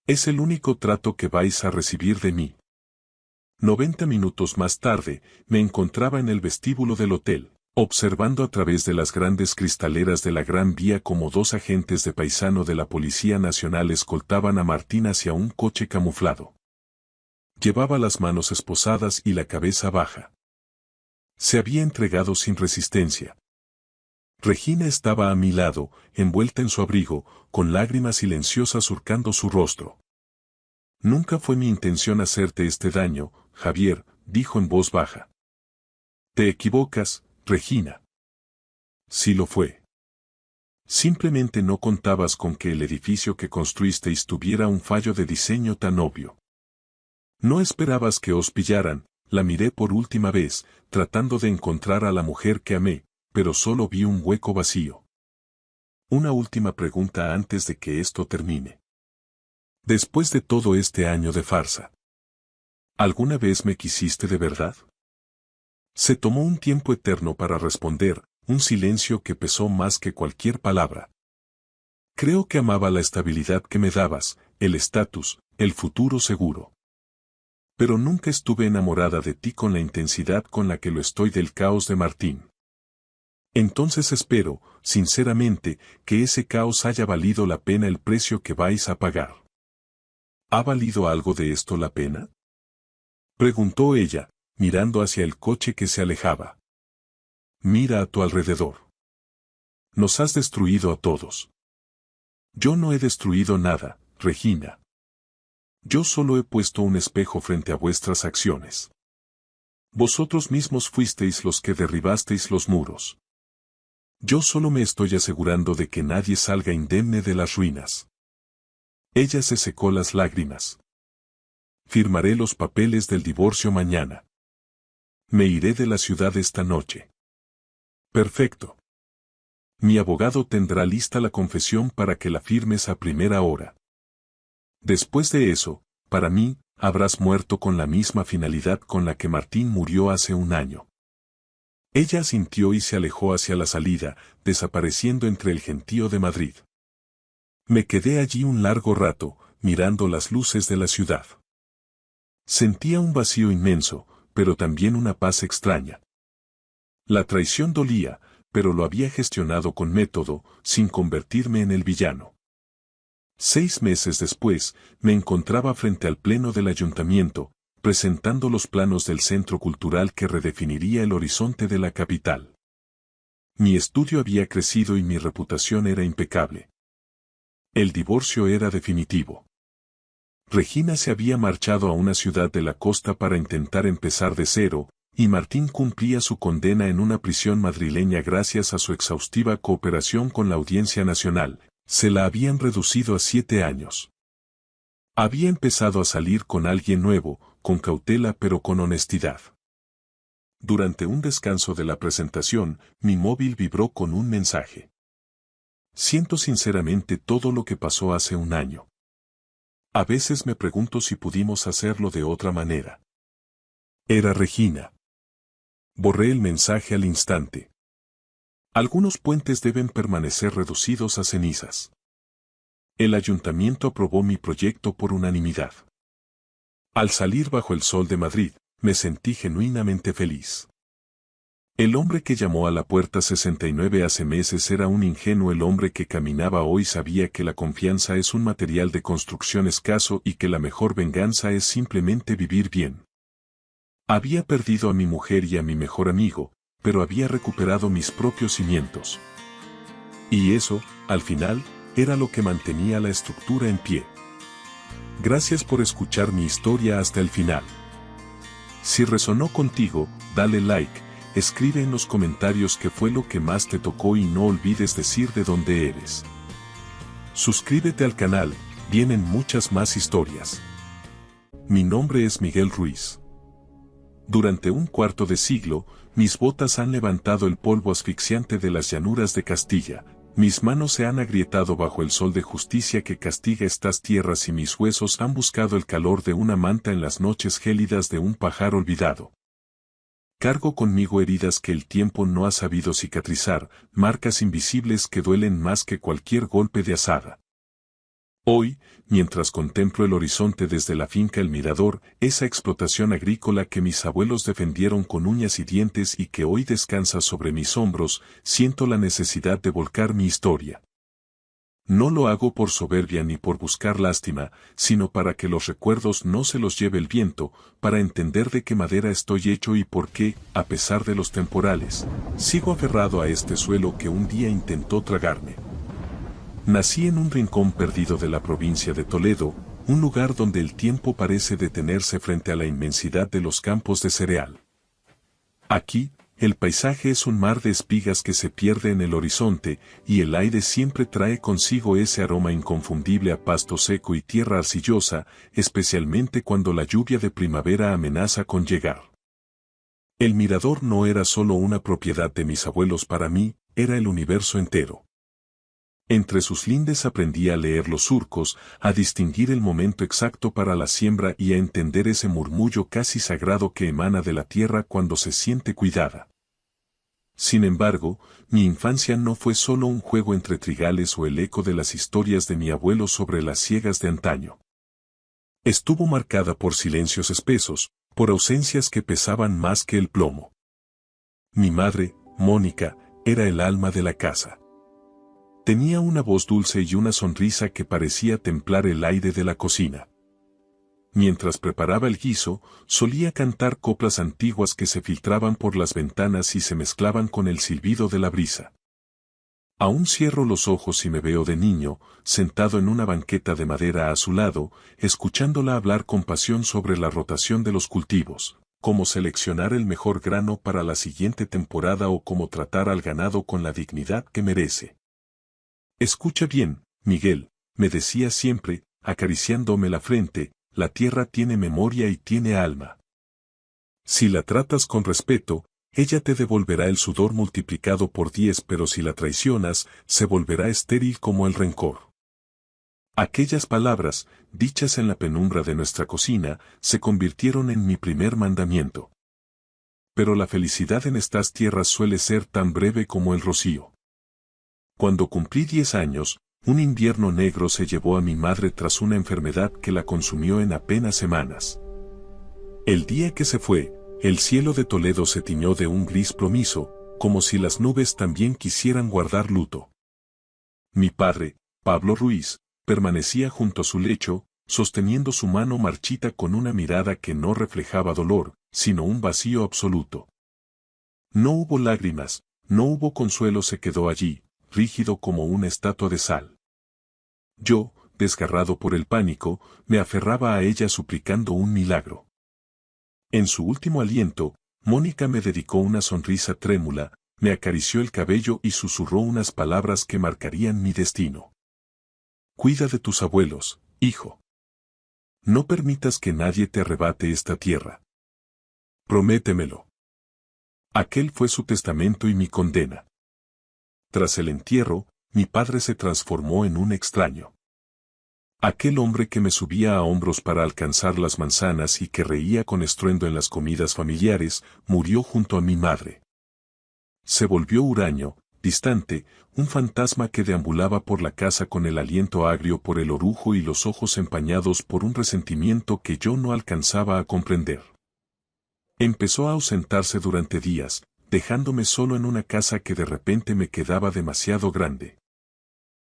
Es el único trato que vais a recibir de mí. 90 minutos más tarde, me encontraba en el vestíbulo del hotel, observando a través de las grandes cristaleras de la Gran Vía como dos agentes de paisano de la Policía Nacional escoltaban a Martín hacia un coche camuflado. Llevaba las manos esposadas y la cabeza baja. Se había entregado sin resistencia. Regina estaba a mi lado, envuelta en su abrigo, con lágrimas silenciosas surcando su rostro. Nunca fue mi intención hacerte este daño, Javier, dijo en voz baja. Te equivocas, Regina. Sí lo fue. Simplemente no contabas con que el edificio que construisteis tuviera un fallo de diseño tan obvio. No esperabas que os pillaran. La miré por última vez, tratando de encontrar a la mujer que amé, pero solo vi un hueco vacío. Una última pregunta antes de que esto termine. Después de todo este año de farsa, ¿alguna vez me quisiste de verdad? Se tomó un tiempo eterno para responder, un silencio que pesó más que cualquier palabra. Creo que amaba la estabilidad que me dabas, el estatus, el futuro seguro. Pero nunca estuve enamorada de ti con la intensidad con la que lo estoy del caos de Martín. Entonces espero, sinceramente, que ese caos haya valido la pena el precio que vais a pagar. ¿Ha valido algo de esto la pena? Preguntó ella, mirando hacia el coche que se alejaba. Mira a tu alrededor. Nos has destruido a todos. Yo no he destruido nada, Regina. Yo solo he puesto un espejo frente a vuestras acciones. Vosotros mismos fuisteis los que derribasteis los muros. Yo solo me estoy asegurando de que nadie salga indemne de las ruinas. Ella se secó las lágrimas. Firmaré los papeles del divorcio mañana. Me iré de la ciudad esta noche. Perfecto. Mi abogado tendrá lista la confesión para que la firmes a primera hora. Después de eso, para mí, habrás muerto con la misma finalidad con la que Martín murió hace un año. Ella asintió y se alejó hacia la salida, desapareciendo entre el gentío de Madrid. Me quedé allí un largo rato, mirando las luces de la ciudad. Sentía un vacío inmenso, pero también una paz extraña. La traición dolía, pero lo había gestionado con método, sin convertirme en el villano. 6 meses después, me encontraba frente al pleno del ayuntamiento, presentando los planos del centro cultural que redefiniría el horizonte de la capital. Mi estudio había crecido y mi reputación era impecable. El divorcio era definitivo. Regina se había marchado a una ciudad de la costa para intentar empezar de cero, y Martín cumplía su condena en una prisión madrileña gracias a su exhaustiva cooperación con la Audiencia Nacional. Se la habían reducido a 7 años. Había empezado a salir con alguien nuevo, con cautela pero con honestidad. Durante un descanso de la presentación, mi móvil vibró con un mensaje. Siento sinceramente todo lo que pasó hace un año. A veces me pregunto si pudimos hacerlo de otra manera. Era Regina. Borré el mensaje al instante. Algunos puentes deben permanecer reducidos a cenizas. El ayuntamiento aprobó mi proyecto por unanimidad. Al salir bajo el sol de Madrid, me sentí genuinamente feliz. El hombre que llamó a la puerta 69 hace meses era un ingenuo. El hombre que caminaba hoy sabía que la confianza es un material de construcción escaso y que la mejor venganza es simplemente vivir bien. Había perdido a mi mujer y a mi mejor amigo, pero había recuperado mis propios cimientos. Y eso, al final, era lo que mantenía la estructura en pie. Gracias por escuchar mi historia hasta el final. Si resonó contigo, dale like, escribe en los comentarios qué fue lo que más te tocó y no olvides decir de dónde eres. Suscríbete al canal, vienen muchas más historias. Mi nombre es Miguel Ruiz. Durante un cuarto de siglo, mis botas han levantado el polvo asfixiante de las llanuras de Castilla, mis manos se han agrietado bajo el sol de justicia que castiga estas tierras y mis huesos han buscado el calor de una manta en las noches gélidas de un pajar olvidado. Cargo conmigo heridas que el tiempo no ha sabido cicatrizar, marcas invisibles que duelen más que cualquier golpe de azada. Hoy, mientras contemplo el horizonte desde la finca El Mirador, esa explotación agrícola que mis abuelos defendieron con uñas y dientes y que hoy descansa sobre mis hombros, siento la necesidad de volcar mi historia. No lo hago por soberbia ni por buscar lástima, sino para que los recuerdos no se los lleve el viento, para entender de qué madera estoy hecho y por qué, a pesar de los temporales, sigo aferrado a este suelo que un día intentó tragarme. Nací en un rincón perdido de la provincia de Toledo, un lugar donde el tiempo parece detenerse frente a la inmensidad de los campos de cereal. Aquí, el paisaje es un mar de espigas que se pierde en el horizonte, y el aire siempre trae consigo ese aroma inconfundible a pasto seco y tierra arcillosa, especialmente cuando la lluvia de primavera amenaza con llegar. El mirador no era solo una propiedad de mis abuelos para mí, era el universo entero. Entre sus lindes aprendí a leer los surcos, a distinguir el momento exacto para la siembra y a entender ese murmullo casi sagrado que emana de la tierra cuando se siente cuidada. Sin embargo, mi infancia no fue solo un juego entre trigales o el eco de las historias de mi abuelo sobre las siegas de antaño. Estuvo marcada por silencios espesos, por ausencias que pesaban más que el plomo. Mi madre, Mónica, era el alma de la casa. Tenía una voz dulce y una sonrisa que parecía templar el aire de la cocina. Mientras preparaba el guiso, solía cantar coplas antiguas que se filtraban por las ventanas y se mezclaban con el silbido de la brisa. Aún cierro los ojos y me veo de niño, sentado en una banqueta de madera a su lado, escuchándola hablar con pasión sobre la rotación de los cultivos, cómo seleccionar el mejor grano para la siguiente temporada o cómo tratar al ganado con la dignidad que merece. Escucha bien, Miguel, me decía siempre, acariciándome la frente, la tierra tiene memoria y tiene alma. Si la tratas con respeto, ella te devolverá el sudor multiplicado por 10, pero si la traicionas, se volverá estéril como el rencor. Aquellas palabras, dichas en la penumbra de nuestra cocina, se convirtieron en mi primer mandamiento. Pero la felicidad en estas tierras suele ser tan breve como el rocío. Cuando cumplí 10 años, un invierno negro se llevó a mi madre tras una enfermedad que la consumió en apenas semanas. El día que se fue, el cielo de Toledo se tiñó de un gris plomizo, como si las nubes también quisieran guardar luto. Mi padre, Pablo Ruiz, permanecía junto a su lecho, sosteniendo su mano marchita con una mirada que no reflejaba dolor, sino un vacío absoluto. No hubo lágrimas, no hubo consuelo, se quedó allí, rígido como una estatua de sal. Yo, desgarrado por el pánico, me aferraba a ella suplicando un milagro. En su último aliento, Mónica me dedicó una sonrisa trémula, me acarició el cabello y susurró unas palabras que marcarían mi destino. Cuida de tus abuelos, hijo. No permitas que nadie te arrebate esta tierra. Prométemelo. Aquel fue su testamento y mi condena. Tras el entierro, mi padre se transformó en un extraño. Aquel hombre que me subía a hombros para alcanzar las manzanas y que reía con estruendo en las comidas familiares, murió junto a mi madre. Se volvió huraño, distante, un fantasma que deambulaba por la casa con el aliento agrio por el orujo y los ojos empañados por un resentimiento que yo no alcanzaba a comprender. Empezó a ausentarse durante días, dejándome solo en una casa que de repente me quedaba demasiado grande.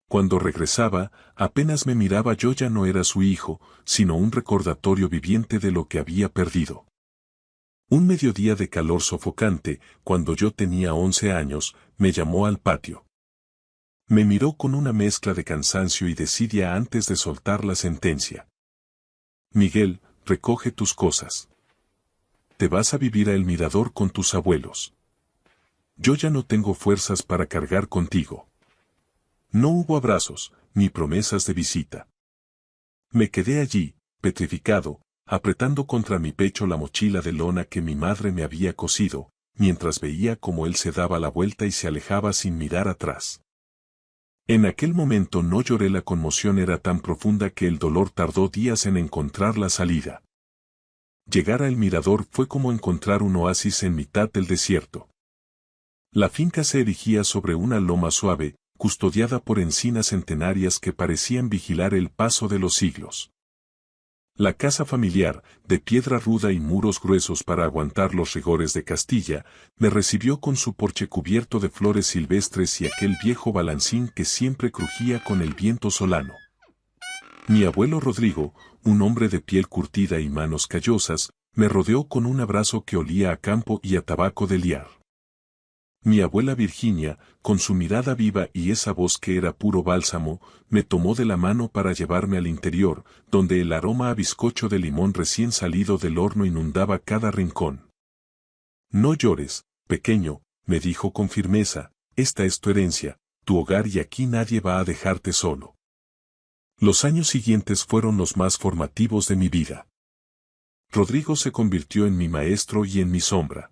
Cuando regresaba, apenas me miraba, yo ya no era su hijo, sino un recordatorio viviente de lo que había perdido. Un mediodía de calor sofocante, cuando yo tenía 11 años, me llamó al patio. Me miró con una mezcla de cansancio y desidia antes de soltar la sentencia. Miguel, recoge tus cosas. Te vas a vivir a El Mirador con tus abuelos. Yo ya no tengo fuerzas para cargar contigo. No hubo abrazos, ni promesas de visita. Me quedé allí, petrificado, apretando contra mi pecho la mochila de lona que mi madre me había cosido, mientras veía cómo él se daba la vuelta y se alejaba sin mirar atrás. En aquel momento no lloré, la conmoción era tan profunda que el dolor tardó días en encontrar la salida. Llegar a El Mirador fue como encontrar un oasis en mitad del desierto. La finca se erigía sobre una loma suave, custodiada por encinas centenarias que parecían vigilar el paso de los siglos. La casa familiar, de piedra ruda y muros gruesos para aguantar los rigores de Castilla, me recibió con su porche cubierto de flores silvestres y aquel viejo balancín que siempre crujía con el viento solano. Mi abuelo Rodrigo, un hombre de piel curtida y manos callosas, me rodeó con un abrazo que olía a campo y a tabaco de liar. Mi abuela Virginia, con su mirada viva y esa voz que era puro bálsamo, me tomó de la mano para llevarme al interior, donde el aroma a bizcocho de limón recién salido del horno inundaba cada rincón. No llores, Pequeño, me dijo con firmeza, esta es tu herencia, tu hogar y aquí nadie va a dejarte solo. Los años siguientes fueron los más formativos de mi vida. Rodrigo se convirtió en mi maestro y en mi sombra.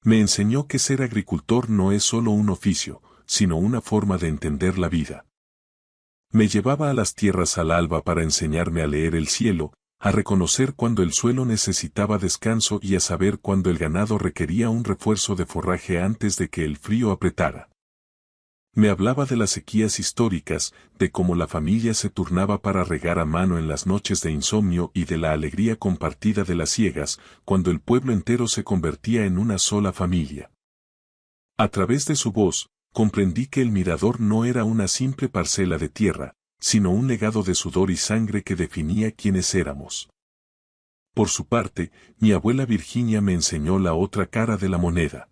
Me enseñó que ser agricultor no es solo un oficio, sino una forma de entender la vida. Me llevaba a las tierras al alba para enseñarme a leer el cielo, a reconocer cuando el suelo necesitaba descanso y a saber cuando el ganado requería un refuerzo de forraje antes de que el frío apretara. Me hablaba de las sequías históricas, de cómo la familia se turnaba para regar a mano en las noches de insomnio y de la alegría compartida de las siegas, cuando el pueblo entero se convertía en una sola familia. A través de su voz, comprendí que el mirador no era una simple parcela de tierra, sino un legado de sudor y sangre que definía quiénes éramos. Por su parte, mi abuela Virginia me enseñó la otra cara de la moneda: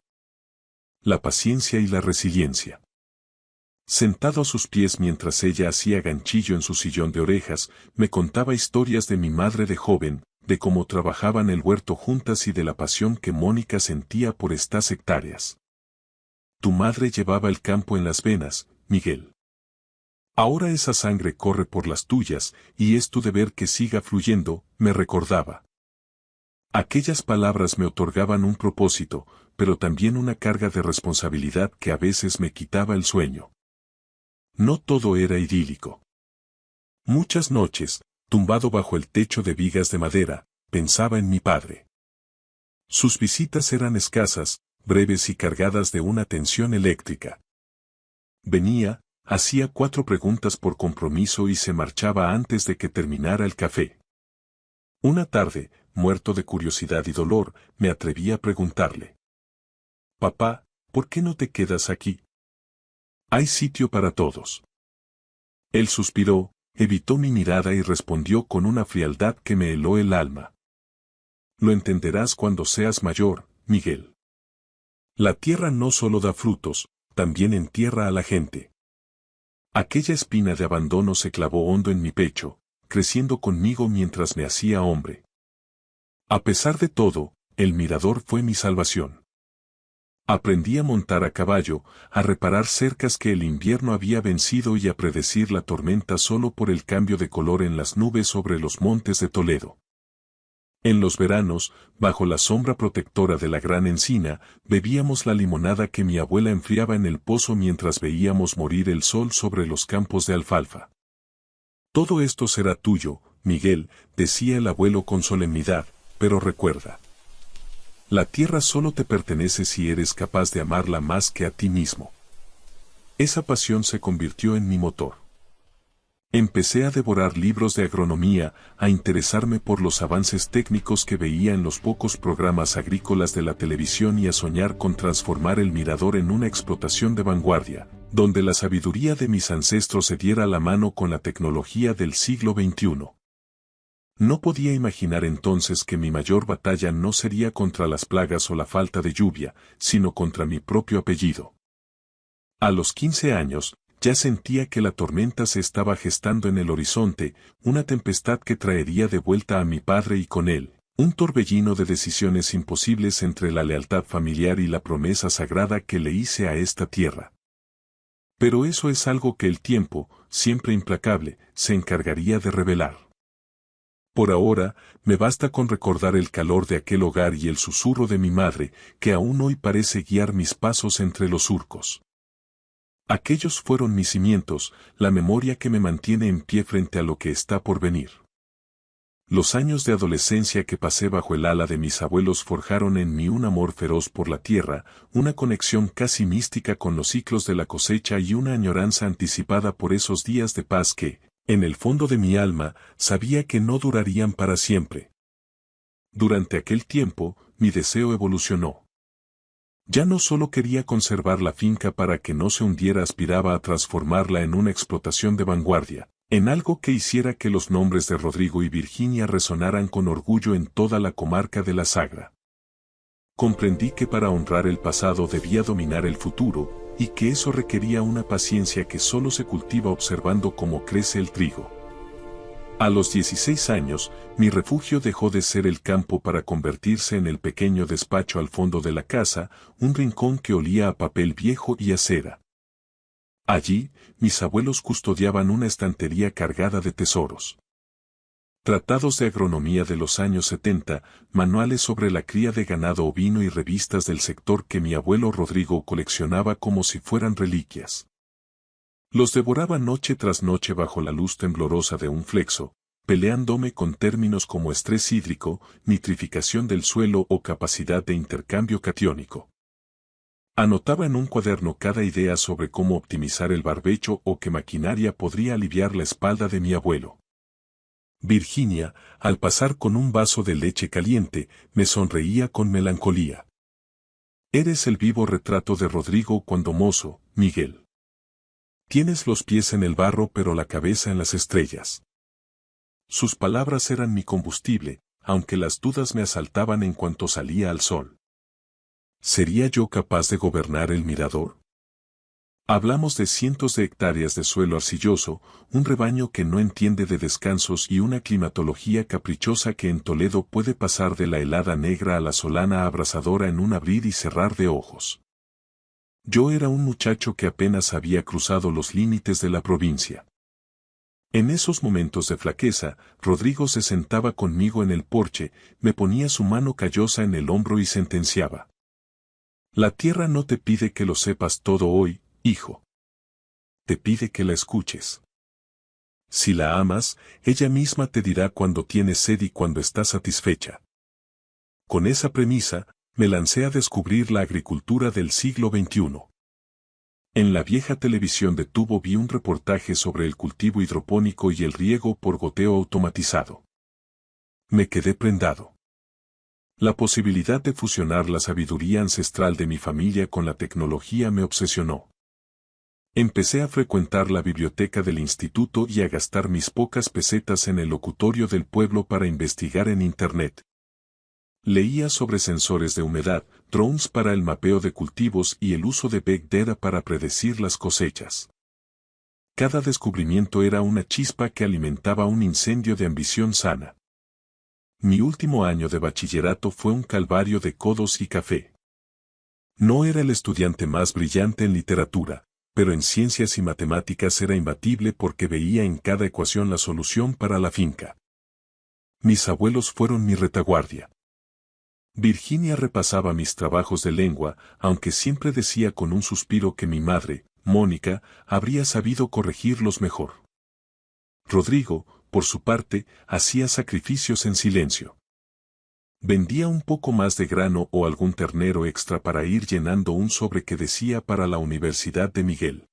la paciencia y la resiliencia. Sentado a sus pies mientras ella hacía ganchillo en su sillón de orejas, me contaba historias de mi madre de joven, de cómo trabajaban el huerto juntas y de la pasión que Mónica sentía por estas hectáreas. Tu madre llevaba el campo en las venas, Miguel. Ahora esa sangre corre por las tuyas, y es tu deber que siga fluyendo, me recordaba. Aquellas palabras me otorgaban un propósito, pero también una carga de responsabilidad que a veces me quitaba el sueño. No todo era idílico. Muchas noches, tumbado bajo el techo de vigas de madera, pensaba en mi padre. Sus visitas eran escasas, breves y cargadas de una tensión eléctrica. Venía, hacía 4 preguntas por compromiso y se marchaba antes de que terminara el café. Una tarde, muerto de curiosidad y dolor, me atreví a preguntarle: «Papá, ¿por qué no te quedas aquí? Hay sitio para todos». Él suspiró, evitó mi mirada y respondió con una frialdad que me heló el alma: «Lo entenderás cuando seas mayor, Miguel. La tierra no solo da frutos, también entierra a la gente». Aquella espina de abandono se clavó hondo en mi pecho, creciendo conmigo mientras me hacía hombre. A pesar de todo, el mirador fue mi salvación. Aprendí a montar a caballo, a reparar cercas que el invierno había vencido y a predecir la tormenta solo por el cambio de color en las nubes sobre los montes de Toledo. En los veranos, bajo la sombra protectora de la gran encina, bebíamos la limonada que mi abuela enfriaba en el pozo mientras veíamos morir el sol sobre los campos de alfalfa. «Todo esto será tuyo, Miguel», decía el abuelo con solemnidad, «pero recuerda. La tierra solo te pertenece si eres capaz de amarla más que a ti mismo». Esa pasión se convirtió en mi motor. Empecé a devorar libros de agronomía, a interesarme por los avances técnicos que veía en los pocos programas agrícolas de la televisión y a soñar con transformar el mirador en una explotación de vanguardia, donde la sabiduría de mis ancestros se diera la mano con la tecnología del siglo XXI. No podía imaginar entonces que mi mayor batalla no sería contra las plagas o la falta de lluvia, sino contra mi propio apellido. A los 15 años, ya sentía que la tormenta se estaba gestando en el horizonte, una tempestad que traería de vuelta a mi padre y con él, un torbellino de decisiones imposibles entre la lealtad familiar y la promesa sagrada que le hice a esta tierra. Pero eso es algo que el tiempo, siempre implacable, se encargaría de revelar. Por ahora, me basta con recordar el calor de aquel hogar y el susurro de mi madre, que aún hoy parece guiar mis pasos entre los surcos. Aquellos fueron mis cimientos, la memoria que me mantiene en pie frente a lo que está por venir. Los años de adolescencia que pasé bajo el ala de mis abuelos forjaron en mí un amor feroz por la tierra, una conexión casi mística con los ciclos de la cosecha y una añoranza anticipada por esos días de paz que, en el fondo de mi alma, sabía que no durarían para siempre. Durante aquel tiempo, mi deseo evolucionó. Ya no solo quería conservar la finca para que no se hundiera, aspiraba a transformarla en una explotación de vanguardia, en algo que hiciera que los nombres de Rodrigo y Virginia resonaran con orgullo en toda la comarca de la Sagra. Comprendí que para honrar el pasado debía dominar el futuro, y que eso requería una paciencia que solo se cultiva observando cómo crece el trigo. A los 16 años, mi refugio dejó de ser el campo para convertirse en el pequeño despacho al fondo de la casa, un rincón que olía a papel viejo y a cera. Allí, mis abuelos custodiaban una estantería cargada de tesoros. Tratados de agronomía de los años 70, manuales sobre la cría de ganado ovino y revistas del sector que mi abuelo Rodrigo coleccionaba como si fueran reliquias. Los devoraba noche tras noche bajo la luz temblorosa de un flexo, peleándome con términos como estrés hídrico, nitrificación del suelo o capacidad de intercambio catiónico. Anotaba en un cuaderno cada idea sobre cómo optimizar el barbecho o qué maquinaria podría aliviar la espalda de mi abuelo. Virginia, al pasar con un vaso de leche caliente, me sonreía con melancolía. Eres el vivo retrato de Rodrigo cuando mozo, Miguel. Tienes los pies en el barro pero la cabeza en las estrellas. Sus palabras eran mi combustible, aunque las dudas me asaltaban en cuanto salía al sol. ¿Sería yo capaz de gobernar el mirador? Hablamos de cientos de hectáreas de suelo arcilloso, un rebaño que no entiende de descansos y una climatología caprichosa que en Toledo puede pasar de la helada negra a la solana abrasadora en un abrir y cerrar de ojos. Yo era un muchacho que apenas había cruzado los límites de la provincia. En esos momentos de flaqueza, Rodrigo se sentaba conmigo en el porche, me ponía su mano callosa en el hombro y sentenciaba. La tierra no te pide que lo sepas todo hoy, hijo. Te pide que la escuches. Si la amas, ella misma te dirá cuando tienes sed y cuando estás satisfecha. Con esa premisa, me lancé a descubrir la agricultura del siglo XXI. En la vieja televisión de tubo vi un reportaje sobre el cultivo hidropónico y el riego por goteo automatizado. Me quedé prendado. La posibilidad de fusionar la sabiduría ancestral de mi familia con la tecnología me obsesionó. Empecé a frecuentar la biblioteca del instituto y a gastar mis pocas pesetas en el locutorio del pueblo para investigar en Internet. Leía sobre sensores de humedad, drones para el mapeo de cultivos y el uso de Big Data para predecir las cosechas. Cada descubrimiento era una chispa que alimentaba un incendio de ambición sana. Mi último año de bachillerato fue un calvario de codos y café. No era el estudiante más brillante en literatura, pero en ciencias y matemáticas era imbatible porque veía en cada ecuación la solución para la finca. Mis abuelos fueron mi retaguardia. Virginia repasaba mis trabajos de lengua, aunque siempre decía con un suspiro que mi madre, Mónica, habría sabido corregirlos mejor. Rodrigo, por su parte, hacía sacrificios en silencio. Vendía un poco más de grano o algún ternero extra para ir llenando un sobre que decía para la Universidad de Miguel.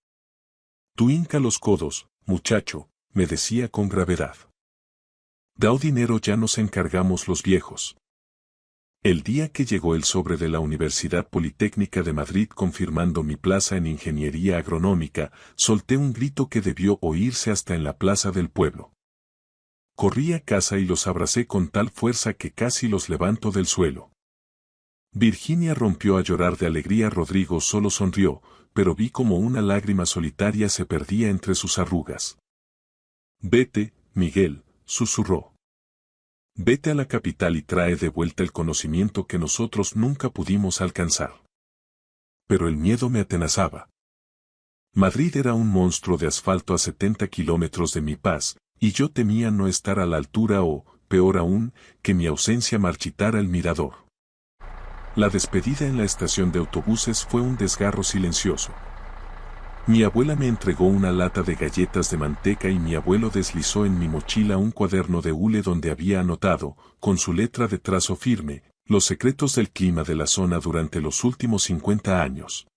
Tú hinca los codos, muchacho, me decía con gravedad. Dao dinero, ya nos encargamos los viejos. El día que llegó el sobre de la Universidad Politécnica de Madrid confirmando mi plaza en Ingeniería Agronómica, solté un grito que debió oírse hasta en la plaza del pueblo. Corrí a casa y los abracé con tal fuerza que casi los levanto del suelo. Virginia rompió a llorar de alegría. Rodrigo solo sonrió, pero vi como una lágrima solitaria se perdía entre sus arrugas. Vete, Miguel, susurró. Vete a la capital y trae de vuelta el conocimiento que nosotros nunca pudimos alcanzar. Pero el miedo me atenazaba. Madrid era un monstruo de asfalto a 70 kilómetros de mi paz, y yo temía no estar a la altura o, peor aún, que mi ausencia marchitara el mirador. La despedida en la estación de autobuses fue un desgarro silencioso. Mi abuela me entregó una lata de galletas de manteca y mi abuelo deslizó en mi mochila un cuaderno de hule donde había anotado, con su letra de trazo firme, los secretos del clima de la zona durante los últimos 50 años.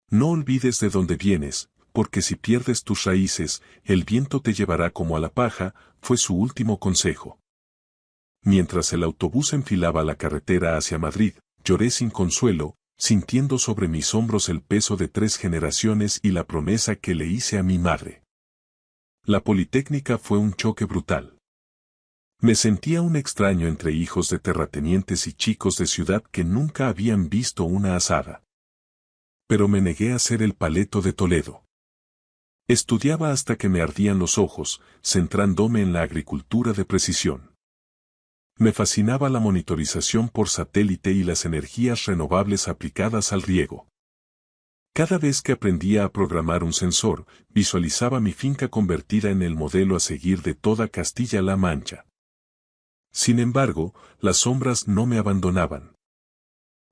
No olvides de dónde vienes, porque si pierdes tus raíces, el viento te llevará como a la paja, fue su último consejo. Mientras el autobús enfilaba la carretera hacia Madrid, lloré sin consuelo, sintiendo sobre mis hombros el peso de 3 generaciones y la promesa que le hice a mi madre. La Politécnica fue un choque brutal. Me sentía un extraño entre hijos de terratenientes y chicos de ciudad que nunca habían visto una asada. Pero me negué a ser el paleto de Toledo. Estudiaba hasta que me ardían los ojos, centrándome en la agricultura de precisión. Me fascinaba la monitorización por satélite y las energías renovables aplicadas al riego. Cada vez que aprendía a programar un sensor, visualizaba mi finca convertida en el modelo a seguir de toda Castilla-La Mancha. Sin embargo, las sombras no me abandonaban.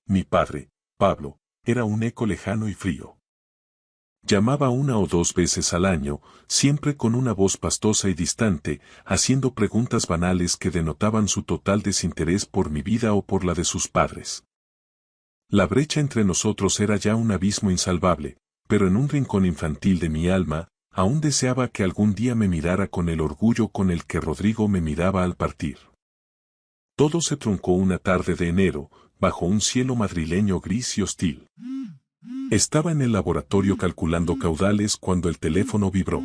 Mi padre, Pablo, era un eco lejano y frío. Llamaba 1 o 2 veces al año, siempre con una voz pastosa y distante, haciendo preguntas banales que denotaban su total desinterés por mi vida o por la de sus padres. La brecha entre nosotros era ya un abismo insalvable, pero en un rincón infantil de mi alma, aún deseaba que algún día me mirara con el orgullo con el que Rodrigo me miraba al partir. Todo se truncó una tarde de enero, bajo un cielo madrileño gris y hostil. Estaba en el laboratorio calculando caudales cuando el teléfono vibró.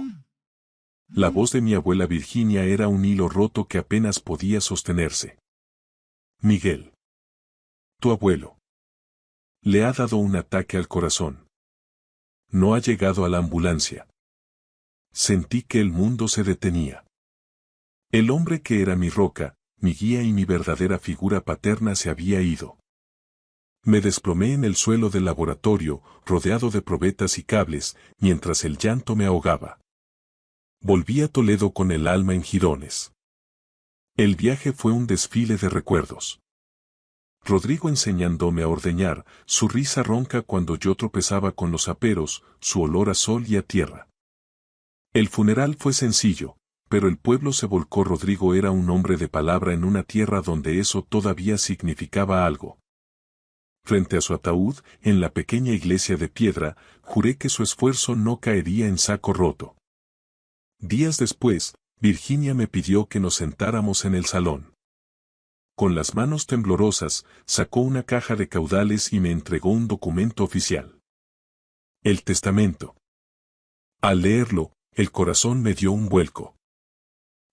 La voz de mi abuela Virginia era un hilo roto que apenas podía sostenerse. Miguel. Tu abuelo. Le ha dado un ataque al corazón. No ha llegado a la ambulancia. Sentí que el mundo se detenía. El hombre que era mi roca, mi guía y mi verdadera figura paterna se había ido. Me desplomé en el suelo del laboratorio, rodeado de probetas y cables, mientras el llanto me ahogaba. Volví a Toledo con el alma en jirones. El viaje fue un desfile de recuerdos. Rodrigo enseñándome a ordeñar, su risa ronca cuando yo tropezaba con los aperos, su olor a sol y a tierra. El funeral fue sencillo, pero el pueblo se volcó. Rodrigo era un hombre de palabra en una tierra donde eso todavía significaba algo. Frente a su ataúd, en la pequeña iglesia de piedra, juré que su esfuerzo no caería en saco roto. Días después, Virginia me pidió que nos sentáramos en el salón. Con las manos temblorosas, sacó una caja de caudales y me entregó un documento oficial. El testamento. Al leerlo, el corazón me dio un vuelco.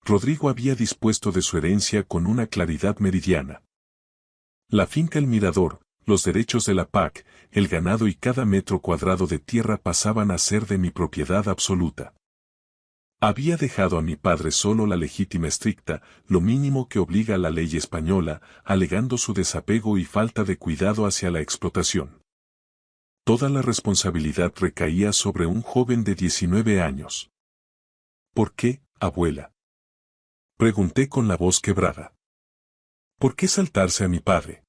Rodrigo había dispuesto de su herencia con una claridad meridiana. La finca El Mirador, los derechos de la PAC, el ganado y cada metro cuadrado de tierra pasaban a ser de mi propiedad absoluta. Había dejado a mi padre solo la legítima estricta, lo mínimo que obliga la ley española, alegando su desapego y falta de cuidado hacia la explotación. Toda la responsabilidad recaía sobre un joven de 19 años. ¿Por qué, abuela? Pregunté con la voz quebrada. ¿Por qué saltarse a mi padre?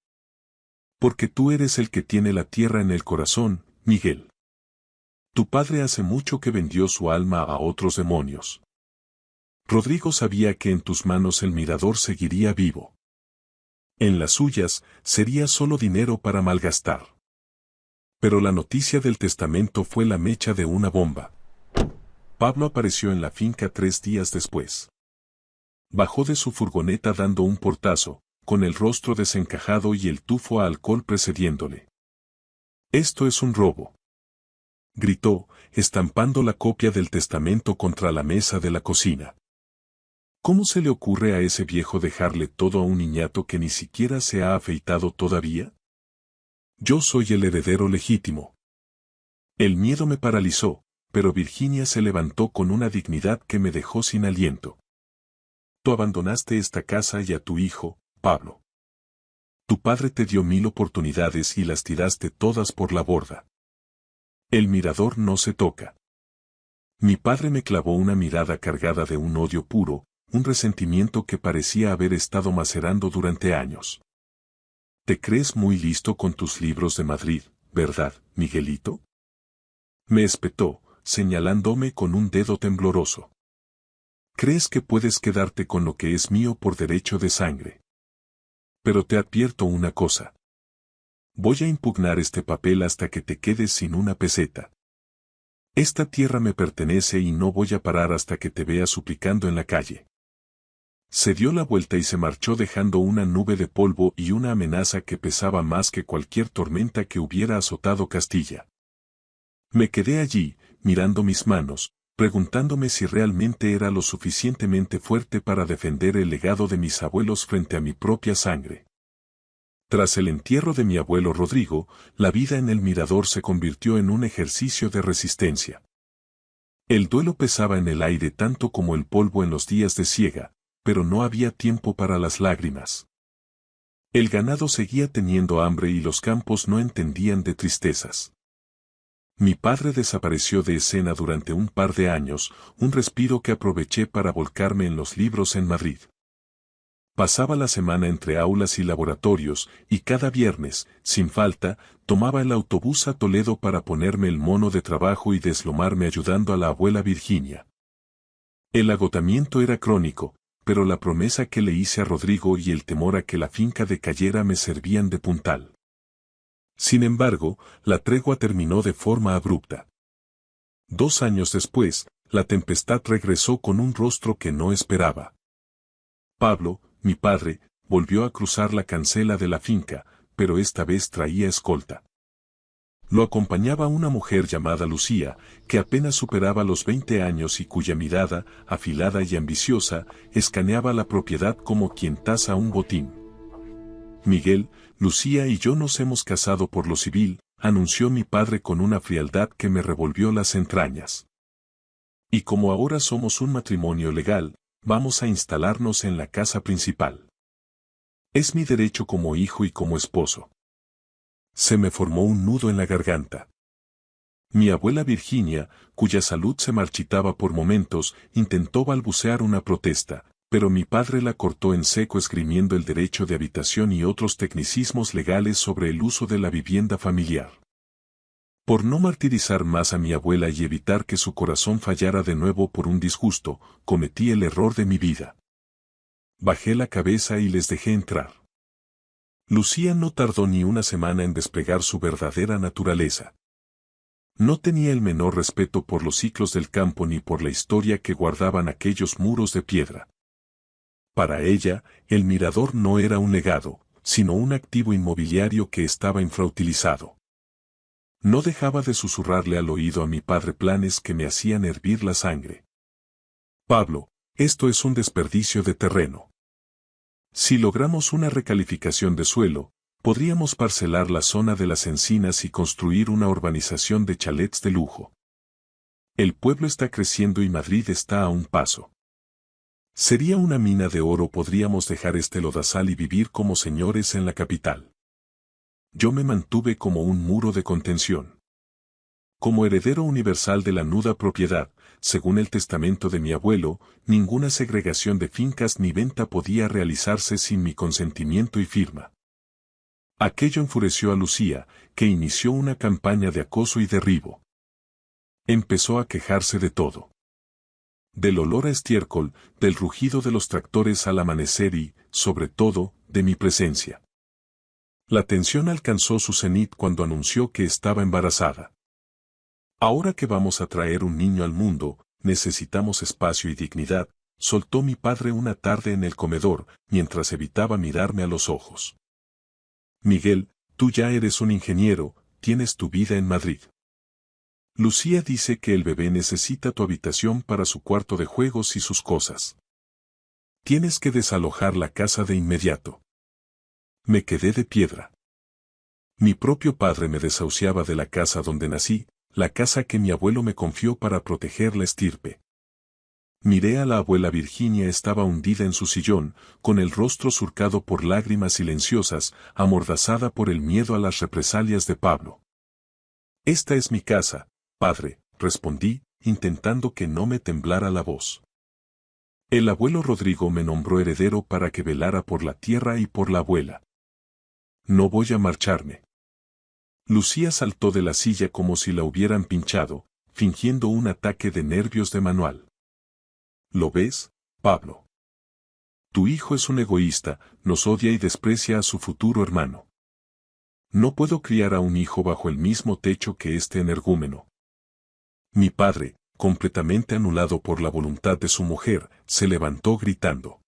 Porque tú eres el que tiene la tierra en el corazón, Miguel. Tu padre hace mucho que vendió su alma a otros demonios. Rodrigo sabía que en tus manos el mirador seguiría vivo. En las suyas, sería solo dinero para malgastar. Pero la noticia del testamento fue la mecha de una bomba. Pablo apareció en la finca 3 días después. Bajó de su furgoneta dando un portazo, con el rostro desencajado y el tufo a alcohol precediéndole. «Esto es un robo», gritó, estampando la copia del testamento contra la mesa de la cocina. ¿Cómo se le ocurre a ese viejo dejarle todo a un niñato que ni siquiera se ha afeitado todavía? Yo soy el heredero legítimo. El miedo me paralizó, pero Virginia se levantó con una dignidad que me dejó sin aliento. Tú abandonaste esta casa y a tu hijo, Pablo. Tu padre te dio 1000 oportunidades y las tiraste todas por la borda. El mirador no se toca. Mi padre me clavó una mirada cargada de un odio puro, un resentimiento que parecía haber estado macerando durante años. Te crees muy listo con tus libros de Madrid, ¿verdad, Miguelito? Me espetó, señalándome con un dedo tembloroso. ¿Crees que puedes quedarte con lo que es mío por derecho de sangre? Pero te advierto una cosa. Voy a impugnar este papel hasta que te quedes sin una peseta. Esta tierra me pertenece y no voy a parar hasta que te vea suplicando en la calle. Se dio la vuelta y se marchó dejando una nube de polvo y una amenaza que pesaba más que cualquier tormenta que hubiera azotado Castilla. Me quedé allí, mirando mis manos, preguntándome si realmente era lo suficientemente fuerte para defender el legado de mis abuelos frente a mi propia sangre. Tras el entierro de mi abuelo Rodrigo, la vida en el mirador se convirtió en un ejercicio de resistencia. El duelo pesaba en el aire tanto como el polvo en los días de siega, pero no había tiempo para las lágrimas. El ganado seguía teniendo hambre y los campos no entendían de tristezas. Mi padre desapareció de escena durante un par de años, un respiro que aproveché para volcarme en los libros en Madrid. Pasaba la semana entre aulas y laboratorios, y cada viernes, sin falta, tomaba el autobús a Toledo para ponerme el mono de trabajo y deslomarme ayudando a la abuela Virginia. El agotamiento era crónico, pero la promesa que le hice a Rodrigo y el temor a que la finca decayera me servían de puntal. Sin embargo, la tregua terminó de forma abrupta. 2 años después, la tempestad regresó con un rostro que no esperaba. Pablo, mi padre, volvió a cruzar la cancela de la finca, pero esta vez traía escolta. Lo acompañaba una mujer llamada Lucía, que apenas superaba los 20 años y cuya mirada, afilada y ambiciosa, escaneaba la propiedad como quien taza un botín. Miguel, Lucía y yo nos hemos casado por lo civil, anunció mi padre con una frialdad que me revolvió las entrañas. Y como ahora somos un matrimonio legal, vamos a instalarnos en la casa principal. Es mi derecho como hijo y como esposo. Se me formó un nudo en la garganta. Mi abuela Virginia, cuya salud se marchitaba por momentos, intentó balbucear una protesta, pero mi padre la cortó en seco esgrimiendo el derecho de habitación y otros tecnicismos legales sobre el uso de la vivienda familiar. Por no martirizar más a mi abuela y evitar que su corazón fallara de nuevo por un disgusto, cometí el error de mi vida. Bajé la cabeza y les dejé entrar. Lucía no tardó ni una semana en desplegar su verdadera naturaleza. No tenía el menor respeto por los ciclos del campo ni por la historia que guardaban aquellos muros de piedra. Para ella, el mirador no era un legado, sino un activo inmobiliario que estaba infrautilizado. No dejaba de susurrarle al oído a mi padre planes que me hacían hervir la sangre. Pablo, esto es un desperdicio de terreno. Si logramos una recalificación de suelo, podríamos parcelar la zona de las encinas y construir una urbanización de chalets de lujo. El pueblo está creciendo y Madrid está a un paso. Sería una mina de oro, podríamos dejar este lodazal y vivir como señores en la capital. Yo me mantuve como un muro de contención. Como heredero universal de la nuda propiedad, según el testamento de mi abuelo, ninguna segregación de fincas ni venta podía realizarse sin mi consentimiento y firma. Aquello enfureció a Lucía, que inició una campaña de acoso y derribo. Empezó a quejarse de todo. Del olor a estiércol, del rugido de los tractores al amanecer y, sobre todo, de mi presencia. La tensión alcanzó su cenit cuando anunció que estaba embarazada. Ahora que vamos a traer un niño al mundo, necesitamos espacio y dignidad, soltó mi padre una tarde en el comedor, mientras evitaba mirarme a los ojos. Miguel, tú ya eres un ingeniero, tienes tu vida en Madrid. Lucía dice que el bebé necesita tu habitación para su cuarto de juegos y sus cosas. Tienes que desalojar la casa de inmediato. Me quedé de piedra. Mi propio padre me desahuciaba de la casa donde nací, la casa que mi abuelo me confió para proteger la estirpe. Miré a la abuela Virginia, estaba hundida en su sillón, con el rostro surcado por lágrimas silenciosas, amordazada por el miedo a las represalias de Pablo. Esta es mi casa, padre, respondí, intentando que no me temblara la voz. El abuelo Rodrigo me nombró heredero para que velara por la tierra y por la abuela. No voy a marcharme. Lucía saltó de la silla como si la hubieran pinchado, fingiendo un ataque de nervios de manual. ¿Lo ves, Pablo? Tu hijo es un egoísta, nos odia y desprecia a su futuro hermano. No puedo criar a un hijo bajo el mismo techo que este energúmeno. Mi padre, completamente anulado por la voluntad de su mujer, se levantó gritando.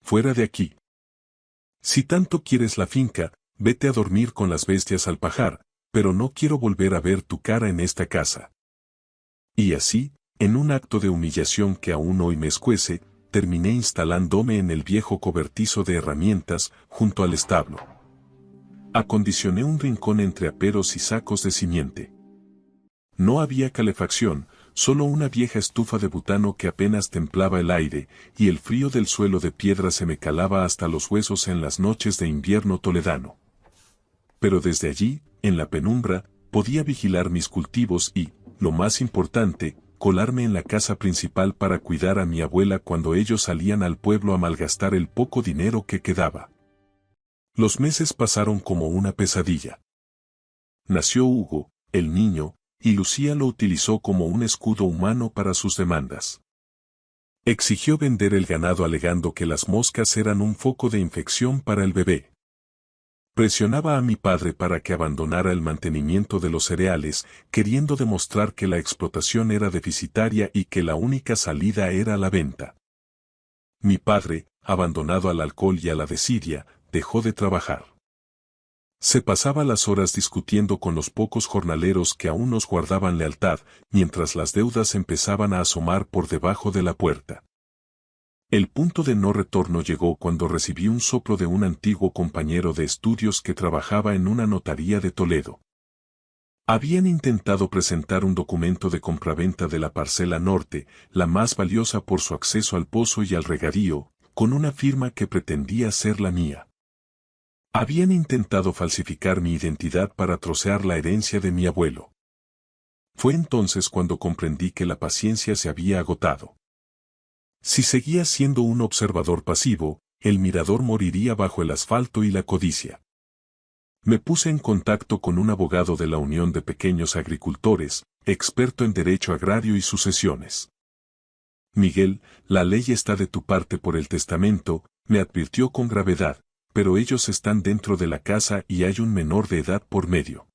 Fuera de aquí. Si tanto quieres la finca, vete a dormir con las bestias al pajar, pero no quiero volver a ver tu cara en esta casa. Y así, en un acto de humillación que aún hoy me escuece, terminé instalándome en el viejo cobertizo de herramientas, junto al establo. Acondicioné un rincón entre aperos y sacos de simiente. No había calefacción, solo una vieja estufa de butano que apenas templaba el aire, y el frío del suelo de piedra se me calaba hasta los huesos en las noches de invierno toledano. Pero desde allí, en la penumbra, podía vigilar mis cultivos y, lo más importante, colarme en la casa principal para cuidar a mi abuela cuando ellos salían al pueblo a malgastar el poco dinero que quedaba. Los meses pasaron como una pesadilla. Nació Hugo, el niño, y Lucía lo utilizó como un escudo humano para sus demandas. Exigió vender el ganado alegando que las moscas eran un foco de infección para el bebé. Presionaba a mi padre para que abandonara el mantenimiento de los cereales, queriendo demostrar que la explotación era deficitaria y que la única salida era la venta. Mi padre, abandonado al alcohol y a la desidia, dejó de trabajar. Se pasaba las horas discutiendo con los pocos jornaleros que aún nos guardaban lealtad, mientras las deudas empezaban a asomar por debajo de la puerta. El punto de no retorno llegó cuando recibí un soplo de un antiguo compañero de estudios que trabajaba en una notaría de Toledo. Habían intentado presentar un documento de compraventa de la parcela norte, la más valiosa por su acceso al pozo y al regadío, con una firma que pretendía ser la mía. Habían intentado falsificar mi identidad para trocear la herencia de mi abuelo. Fue entonces cuando comprendí que la paciencia se había agotado. Si seguía siendo un observador pasivo, el mirador moriría bajo el asfalto y la codicia. Me puse en contacto con un abogado de la Unión de Pequeños Agricultores, experto en derecho agrario y sucesiones. Miguel, la ley está de tu parte por el testamento, me advirtió con gravedad, pero ellos están dentro de la casa y hay un menor de edad por medio.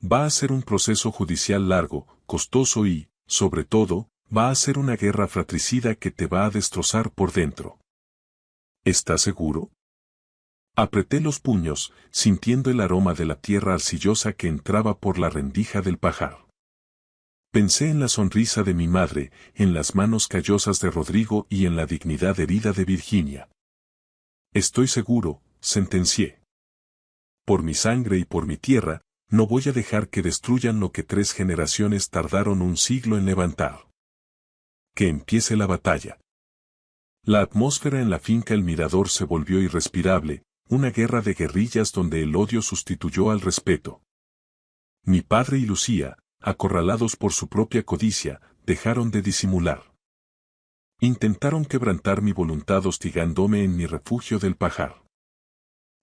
Va a ser un proceso judicial largo, costoso y, sobre todo, va a ser una guerra fratricida que te va a destrozar por dentro. ¿Estás seguro? Apreté los puños, sintiendo el aroma de la tierra arcillosa que entraba por la rendija del pajar. Pensé en la sonrisa de mi madre, en las manos callosas de Rodrigo y en la dignidad herida de Virginia. Estoy seguro, sentencié. Por mi sangre y por mi tierra, no voy a dejar que destruyan lo que 3 generaciones tardaron un siglo en levantar. Que empiece la batalla. La atmósfera en la finca El Mirador se volvió irrespirable, una guerra de guerrillas donde el odio sustituyó al respeto. Mi padre y Lucía, acorralados por su propia codicia, dejaron de disimular. Intentaron quebrantar mi voluntad hostigándome en mi refugio del pajar.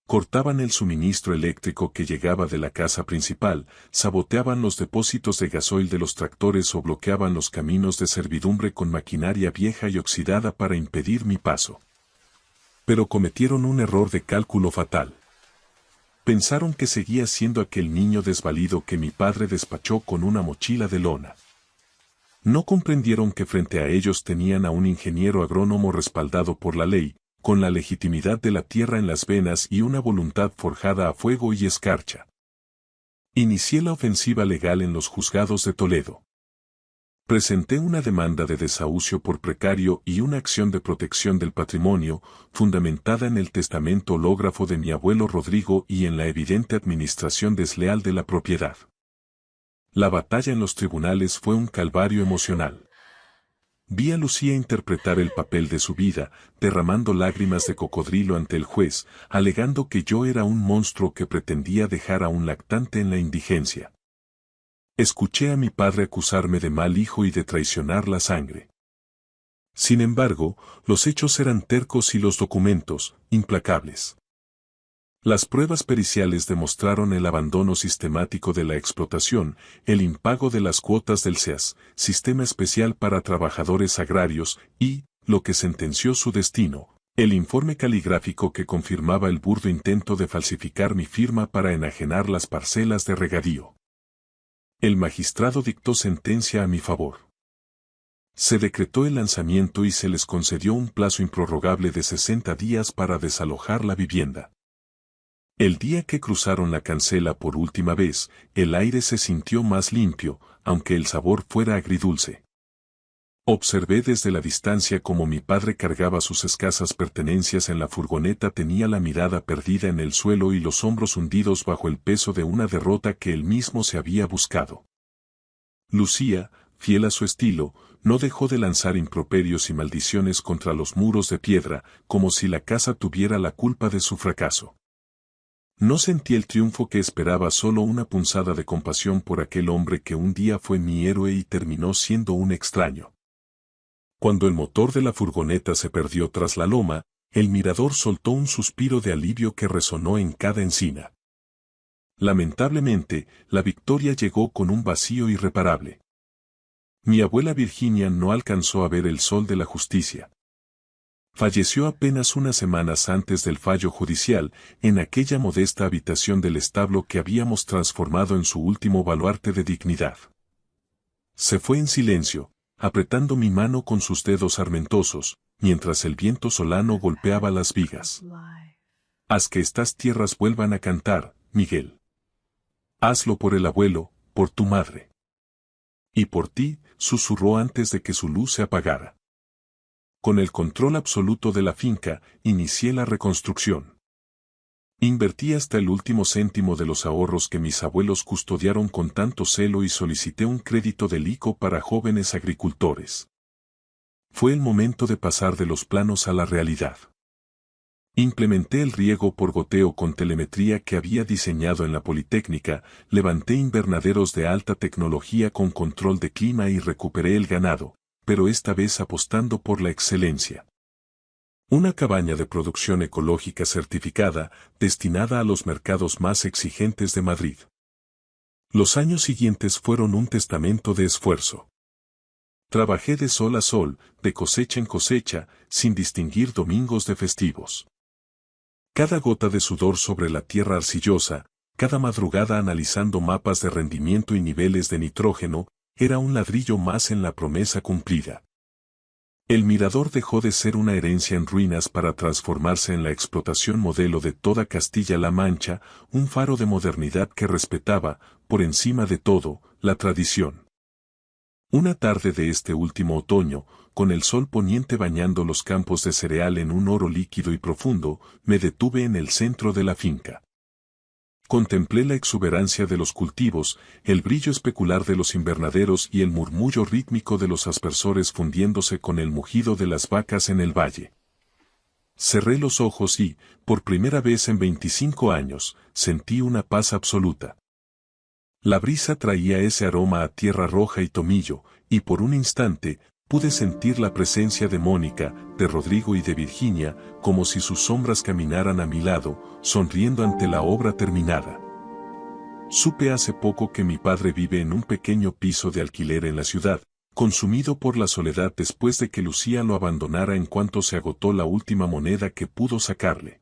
Cortaban el suministro eléctrico que llegaba de la casa principal, saboteaban los depósitos de gasoil de los tractores o bloqueaban los caminos de servidumbre con maquinaria vieja y oxidada para impedir mi paso. Pero cometieron un error de cálculo fatal. Pensaron que seguía siendo aquel niño desvalido que mi padre despachó con una mochila de lona. No comprendieron que frente a ellos tenían a un ingeniero agrónomo respaldado por la ley, con la legitimidad de la tierra en las venas y una voluntad forjada a fuego y escarcha. Inicié la ofensiva legal en los juzgados de Toledo. Presenté una demanda de desahucio por precario y una acción de protección del patrimonio, fundamentada en el testamento hológrafo de mi abuelo Rodrigo y en la evidente administración desleal de la propiedad. La batalla en los tribunales fue un calvario emocional. Vi a Lucía interpretar el papel de su vida, derramando lágrimas de cocodrilo ante el juez, alegando que yo era un monstruo que pretendía dejar a un lactante en la indigencia. Escuché a mi padre acusarme de mal hijo y de traicionar la sangre. Sin embargo, los hechos eran tercos y los documentos, implacables. Las pruebas periciales demostraron el abandono sistemático de la explotación, el impago de las cuotas del SEAS, Sistema Especial para Trabajadores Agrarios, y, lo que sentenció su destino, el informe caligráfico que confirmaba el burdo intento de falsificar mi firma para enajenar las parcelas de regadío. El magistrado dictó sentencia a mi favor. Se decretó el lanzamiento y se les concedió un plazo improrrogable de 60 días para desalojar la vivienda. El día que cruzaron la cancela por última vez, el aire se sintió más limpio, aunque el sabor fuera agridulce. Observé desde la distancia cómo mi padre cargaba sus escasas pertenencias en la furgoneta, tenía la mirada perdida en el suelo y los hombros hundidos bajo el peso de una derrota que él mismo se había buscado. Lucía, fiel a su estilo, no dejó de lanzar improperios y maldiciones contra los muros de piedra, como si la casa tuviera la culpa de su fracaso. No sentí el triunfo que esperaba, solo una punzada de compasión por aquel hombre que un día fue mi héroe y terminó siendo un extraño. Cuando el motor de la furgoneta se perdió tras la loma, el mirador soltó un suspiro de alivio que resonó en cada encina. Lamentablemente, la victoria llegó con un vacío irreparable. Mi abuela Virginia no alcanzó a ver el sol de la justicia. Falleció apenas unas semanas antes del fallo judicial, en aquella modesta habitación del establo que habíamos transformado en su último baluarte de dignidad. Se fue en silencio, apretando mi mano con sus dedos armentosos, mientras el viento solano golpeaba las vigas. Haz que estas tierras vuelvan a cantar, Miguel. Hazlo por el abuelo, por tu madre. Y por ti, susurró antes de que su luz se apagara. Con el control absoluto de la finca, inicié la reconstrucción. Invertí hasta el último céntimo de los ahorros que mis abuelos custodiaron con tanto celo y solicité un crédito del ICO para jóvenes agricultores. Fue el momento de pasar de los planos a la realidad. Implementé el riego por goteo con telemetría que había diseñado en la Politécnica, levanté invernaderos de alta tecnología con control de clima y recuperé el ganado, pero esta vez apostando por la excelencia. Una cabaña de producción ecológica certificada, destinada a los mercados más exigentes de Madrid. Los años siguientes fueron un testamento de esfuerzo. Trabajé de sol a sol, de cosecha en cosecha, sin distinguir domingos de festivos. Cada gota de sudor sobre la tierra arcillosa, cada madrugada analizando mapas de rendimiento y niveles de nitrógeno, era un ladrillo más en la promesa cumplida. El mirador dejó de ser una herencia en ruinas para transformarse en la explotación modelo de toda Castilla-La Mancha, un faro de modernidad que respetaba, por encima de todo, la tradición. Una tarde de este último otoño, con el sol poniente bañando los campos de cereal en un oro líquido y profundo, me detuve en el centro de la finca. Contemplé la exuberancia de los cultivos, el brillo especular de los invernaderos y el murmullo rítmico de los aspersores fundiéndose con el mugido de las vacas en el valle. Cerré los ojos y, por primera vez en 25 años, sentí una paz absoluta. La brisa traía ese aroma a tierra roja y tomillo, y por un instante, pude sentir la presencia de Mónica, de Rodrigo y de Virginia, como si sus sombras caminaran a mi lado, sonriendo ante la obra terminada. Supe hace poco que mi padre vive en un pequeño piso de alquiler en la ciudad, consumido por la soledad después de que Lucía lo abandonara en cuanto se agotó la última moneda que pudo sacarle.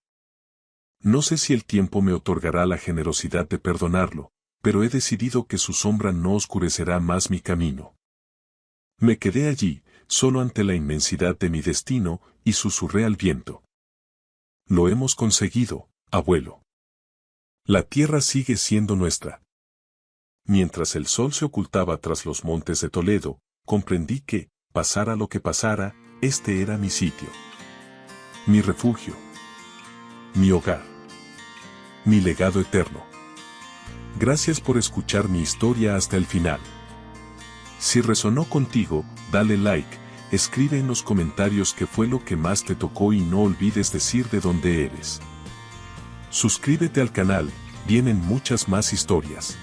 No sé si el tiempo me otorgará la generosidad de perdonarlo, pero he decidido que su sombra no oscurecerá más mi camino. Me quedé allí, solo ante la inmensidad de mi destino, y susurré al viento. Lo hemos conseguido, abuelo. La tierra sigue siendo nuestra. Mientras el sol se ocultaba tras los montes de Toledo, comprendí que, pasara lo que pasara, este era mi sitio. Mi refugio. Mi hogar. Mi legado eterno. Gracias por escuchar mi historia hasta el final. Si resonó contigo, dale like, escribe en los comentarios qué fue lo que más te tocó y no olvides decir de dónde eres. Suscríbete al canal, vienen muchas más historias.